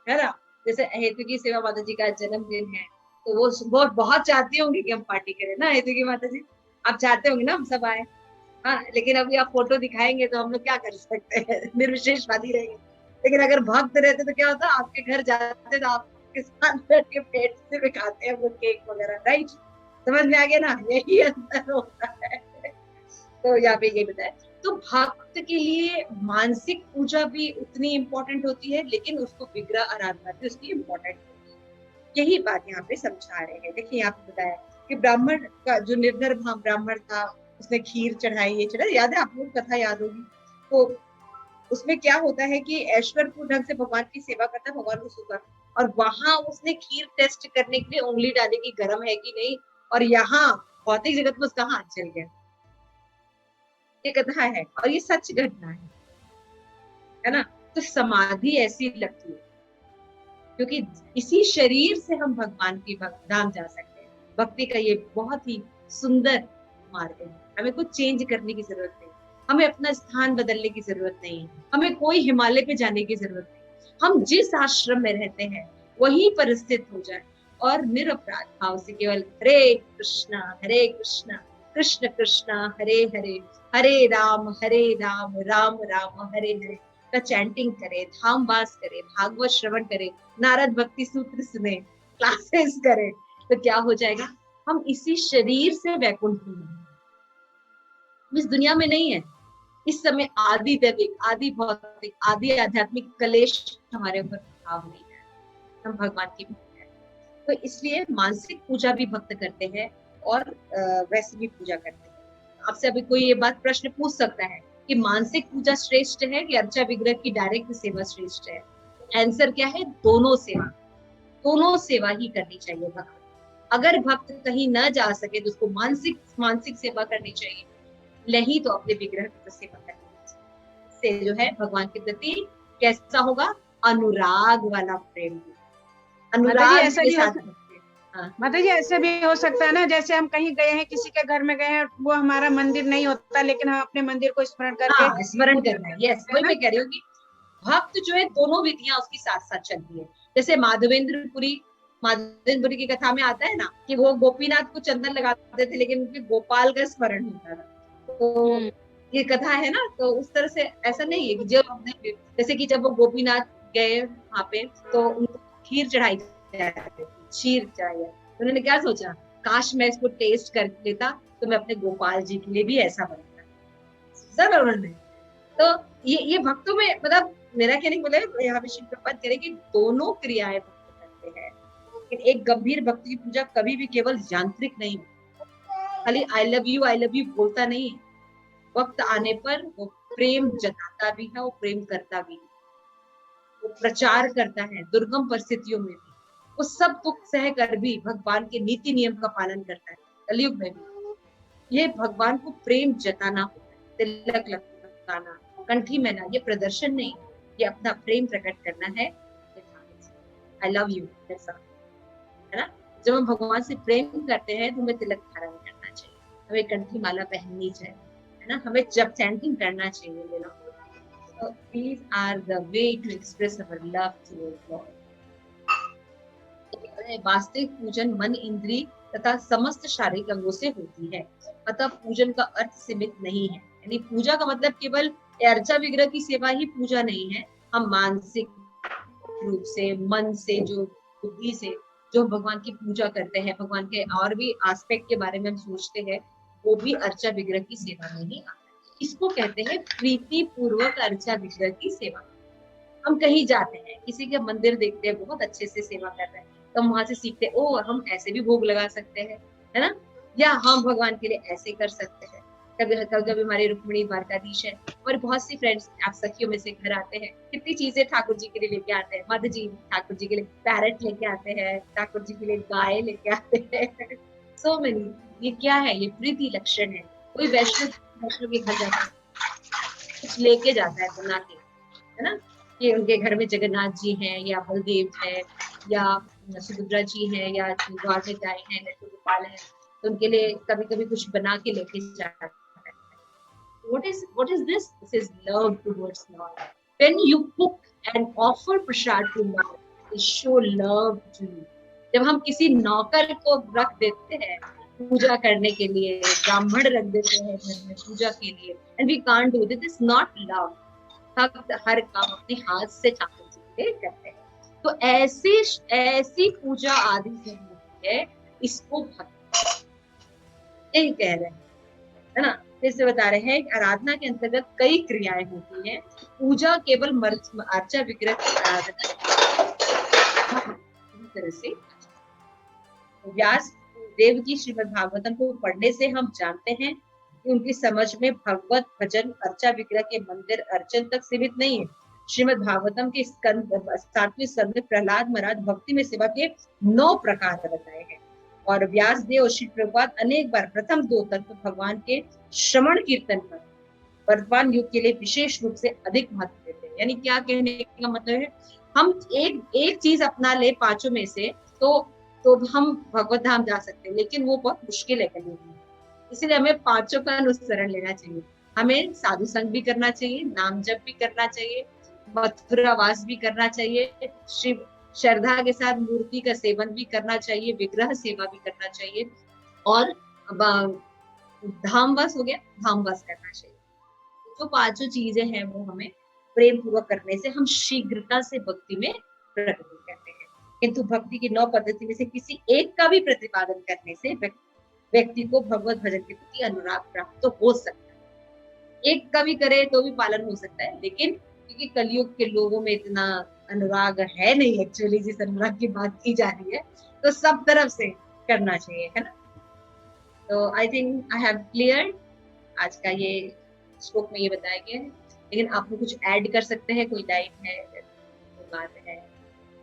है ना? जैसे हेतु की सेवा माता जी का जन्मदिन है, तो वो बहुत चाहती होंगी कि हम पार्टी करें ना। हेतु की माता जी आप चाहते होंगे ना हम सब आए, हाँ, लेकिन अभी आप फोटो दिखाएंगे तो हम लोग क्या कर सकते हैं, निर्विशेषवादी रहेंगे। लेकिन अगर भक्त रहते तो क्या होता, आपके घर जाते तो आपके साथ बैठ के पेट से भी खाते हैं वो केक वगैरह, राइट? समझ में आ गया ना, यही अंतर होता है। तो यहाँ पे ये बताया, तो भक्त के लिए मानसिक पूजा भी उतनी इम्पोर्टेंट होती है, लेकिन उसको विग्रह आराधना भी उसकी इम्पोर्टेंट होती है। यही बात यहाँ पे समझा रहे हैं। देखिए यहाँ पे बताया कि ब्राह्मण का जो निर्धर ब्राह्मण था, उसने खीर चढ़ाई, ये चढ़ाई, याद है आप लोग, कथा याद होगी। तो उसमें क्या होता है कि ऐश्वर्यपूर्ण ढंग से भगवान की सेवा करता है, भगवान को सुखा, और वहां उसने खीर टेस्ट करने के लिए उंगली डाली कि गर्म है कि नहीं, और यहाँ भौतिक जगत में उसका हाथ चल गया। ये कथा है और ये सच घटना है। है ना। तो समाधि ऐसी लगती है क्योंकि इसी शरीर से हम भगवान की धाम जा सकते हैं। भक्ति का ये बहुत ही सुंदर मार्ग है। हमें कुछ चेंज करने की जरूरत नहीं, हमें अपना स्थान बदलने की जरूरत नहीं, हमें कोई हिमालय पे जाने की जरूरत नहीं। हम जिस आश्रम में रहते हैं वहीं पर स्थित हो जाए और निरपराध भाव से केवल हरे कृष्णा कृष्ण कृष्ण हरे हरे, हरे राम राम राम हरे हरे का चैंटिंग करे, धाम वास करे, भागवत श्रवण करे, नारद भक्ति सूत्र सुने, क्लासेस करे, तो क्या हो जाएगा, हम इसी शरीर से वैकुंठ में हैं। इस दुनिया में नहीं है। इस समय आदि दैविक, आदि भौतिक, आदि आध्यात्मिक कलेश हमारे ऊपर प्रभाव नहीं है। हम भगवान की भक्त हैं, तो इसलिए मानसिक पूजा भी भक्त करते हैं और वैसे भी पूजा करते हैं। आपसे अभी कोई ये बात प्रश्न पूछ सकता है कि मानसिक पूजा श्रेष्ठ है कि अर्चा विग्रह की डायरेक्ट सेवा श्रेष्ठ है? आंसर क्या है? दोनों सेवा ही करनी चाहिए भक्त। अगर भक्त कहीं न जा सके तो उसको मानसिक सेवा करनी चाहिए, नहीं तो अपने विग्रह की सेवा करनी चाहिए। से जो है भगवान के प्रति कैसा होगा? अनुराग वाला प्रेम, अनुराग के साथ। माता जी ऐसा भी हो सकता है ना, जैसे हम कहीं गए हैं, किसी के घर में गए हैं, वो हमारा मंदिर नहीं होता, लेकिन हम अपने मंदिर को स्मरण करके स्मरण करना है। यस, वही मैं कह रही हूँ कि भक्त जो है दोनों विधियां उसकी साथ साथ चलती है। जैसे माधवेंद्रपुरी की कथा में आता है ना कि वो गोपीनाथ को चंदन लगाते थे लेकिन उनके गोपाल का स्मरण होता था। तो ये कथा है ना, तो उस तरह से ऐसा नहीं है कि जब हमने, जैसे कि जब वो गोपीनाथ गए वहां पे तो उनको खीर चढ़ाई, तो उन्होंने क्या सोचा, काश मैं इसको टेस्ट कर लेता तो मैं अपने गोपाल जी के लिए भी ऐसा बनता। उन्होंने तो ये भक्तों में, मतलब मेरा कहने को मतलब यहाँ पे श्री प्रभुपाद कह रहे कि दोनों क्रियाएं भक्त करते हैं, लेकिन एक गंभीर भक्ति की पूजा कभी भी केवल यांत्रिक नहीं, खाली आई लव यू बोलता नहीं, वक्त आने पर वो प्रेम जताता भी है, वो प्रेम करता भी है, वो प्रचार करता है दुर्गम परिस्थितियों में भी, वो सब दुख सह कर भी भगवान के नीति नियम का पालन करता है। कलयुग में भी ये भगवान को प्रेम जताना होता है, तिलक लगाना, कंठी महना, ये प्रदर्शन नहीं, ये अपना प्रेम प्रकट करना है। आई लव यू ऐसा है ना। जब हम भगवान से प्रेम करते हैं तो हमें तिलक धारण करना चाहिए, हमें कंठी माला पहननी चाहिए, है ना, हमें जब चैंटिंग करना चाहिए। You know, so these are the way to express our love towards God. वास्तविक पूजन मन, इंद्री तथा समस्त शारीरिक अंगों से होती है, अतः पूजन का अर्थ सीमित नहीं है। यानी पूजा का मतलब केवल अर्चा विग्रह की सेवा ही पूजा नहीं है। हम मानसिक रूप से, मन से, जो बुद्धि से जो भगवान की पूजा करते हैं, भगवान के और भी एस्पेक्ट के बारे में हम सोचते हैं, वो भी अर्चा विग्रह की सेवा में ही आता है। इसको कहते हैं प्रीति पूर्वक अर्चा विग्रह की सेवा। हम कहीं जाते हैं, किसी के मंदिर देखते हैं, बहुत अच्छे से सेवा कर रहे हैं, तो हम वहां से सीखते हैं, ओ हम ऐसे भी भोग लगा सकते हैं, है ना, या हम भगवान के लिए ऐसे कर सकते हैं। कभी हमारे रुक्मिणी द्वारकाधीश है और बहुत सी फ्रेंड्स, आप सखियों में से घर आते हैं, कितनी चीजें ठाकुर जी के लिए लेके आते हैं। मध्य जी ठाकुर जी के लिए पैरट लेके आते हैं, ठाकुर जी के लिए गाय लेके आते हैं, सो मेनी। ये क्या है? ये प्रीति लक्षण है। कोई वैष्णव के घर जाता है, कुछ लेके जाता है बना के, है ना, कि उनके घर में जगन्नाथ जी हैं या बलदेव है या सुभद्रा जी हैं या द्वारका हैं, लड्डू गोपाल है, तो उनके लिए कभी कभी कुछ बना के लेके जाता है। What is this? This is love towards Lord. When you cook and offer prasad to Lord, they show love to you. जब हम किसी नौकर को रख देते हैं पूजा करने के लिए, ब्राह्मण रख देते हैं घर में पूजा के लिए, and we can't do this, is not love. भक्त हर काम अपने हाथ से ठाकुर जी के लिए करते हैं, तो ऐसी पूजा आदि से होती है, इसको भक्त यही कह रहे हैं, है ना। फिर से बता रहे हैं, आराधना के अंतर्गत कई क्रियाएं होती हैं, पूजा केवल अर्चा विग्रह की आराधना। तरह से व्यास देव की श्रीमद् भागवतम को पढ़ने से हम जानते हैं कि उनकी समझ में भगवत भजन अर्चा विग्रह के मंदिर अर्चन तक सीमित नहीं है। श्रीमद् भागवतम के 7वें स्कंद में प्रहलाद महाराज भक्ति में सेवा के 9 प्रकार बताए हैं, और व्यास देव और श्री प्रभुपाद अनेक बार प्रथम 2 तत्व भगवान के श्रवण कीर्तन पर वर्तमान युग के लिए विशेष रूप से अधिक महत्व देते हैं। यानी क्या कहने का मतलब है, हम एक चीज अपना ले पांचों में से तो हम भगवत धाम जा सकते हैं, लेकिन वो बहुत मुश्किल है करने में। इसलिए हमें पांचों का अनुसरण लेना चाहिए। हमें साधु संग भी करना चाहिए, नाम जप भी करना चाहिए, मथुरावास भी करना चाहिए, शिव श्रद्धा के साथ मूर्ति का सेवन भी करना चाहिए, विग्रह सेवा भी करना चाहिए, और धामवास हो गया, धामवास करना चाहिए। जो पांचों चीजें हैं वो हमें प्रेम पूर्वक करने से हम शीघ्रता से भक्ति में प्रगति करते हैं। किंतु भक्ति की 9 पद्धति में से किसी एक का भी प्रतिपादन करने से व्यक्ति को भगवत भजन के प्रति अनुराग प्राप्त तो हो सकता है। एक का भी करे तो भी पालन हो सकता है, लेकिन क्योंकि कलयुग के लोगों में इतना अनुराग है नहीं, एक्चुअली जिस अनुराग की बात की जा रही है, तो सब तरफ से करना चाहिए, है ना। तो I think I have clear, आज का ये श्लोक में ये बताया गया है। लेकिन आप लोग कुछ ऐड कर सकते हैं, कोई लाइन है, कोई बात है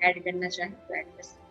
ऐड करना चाहे तो ऐड कर सकते हैं।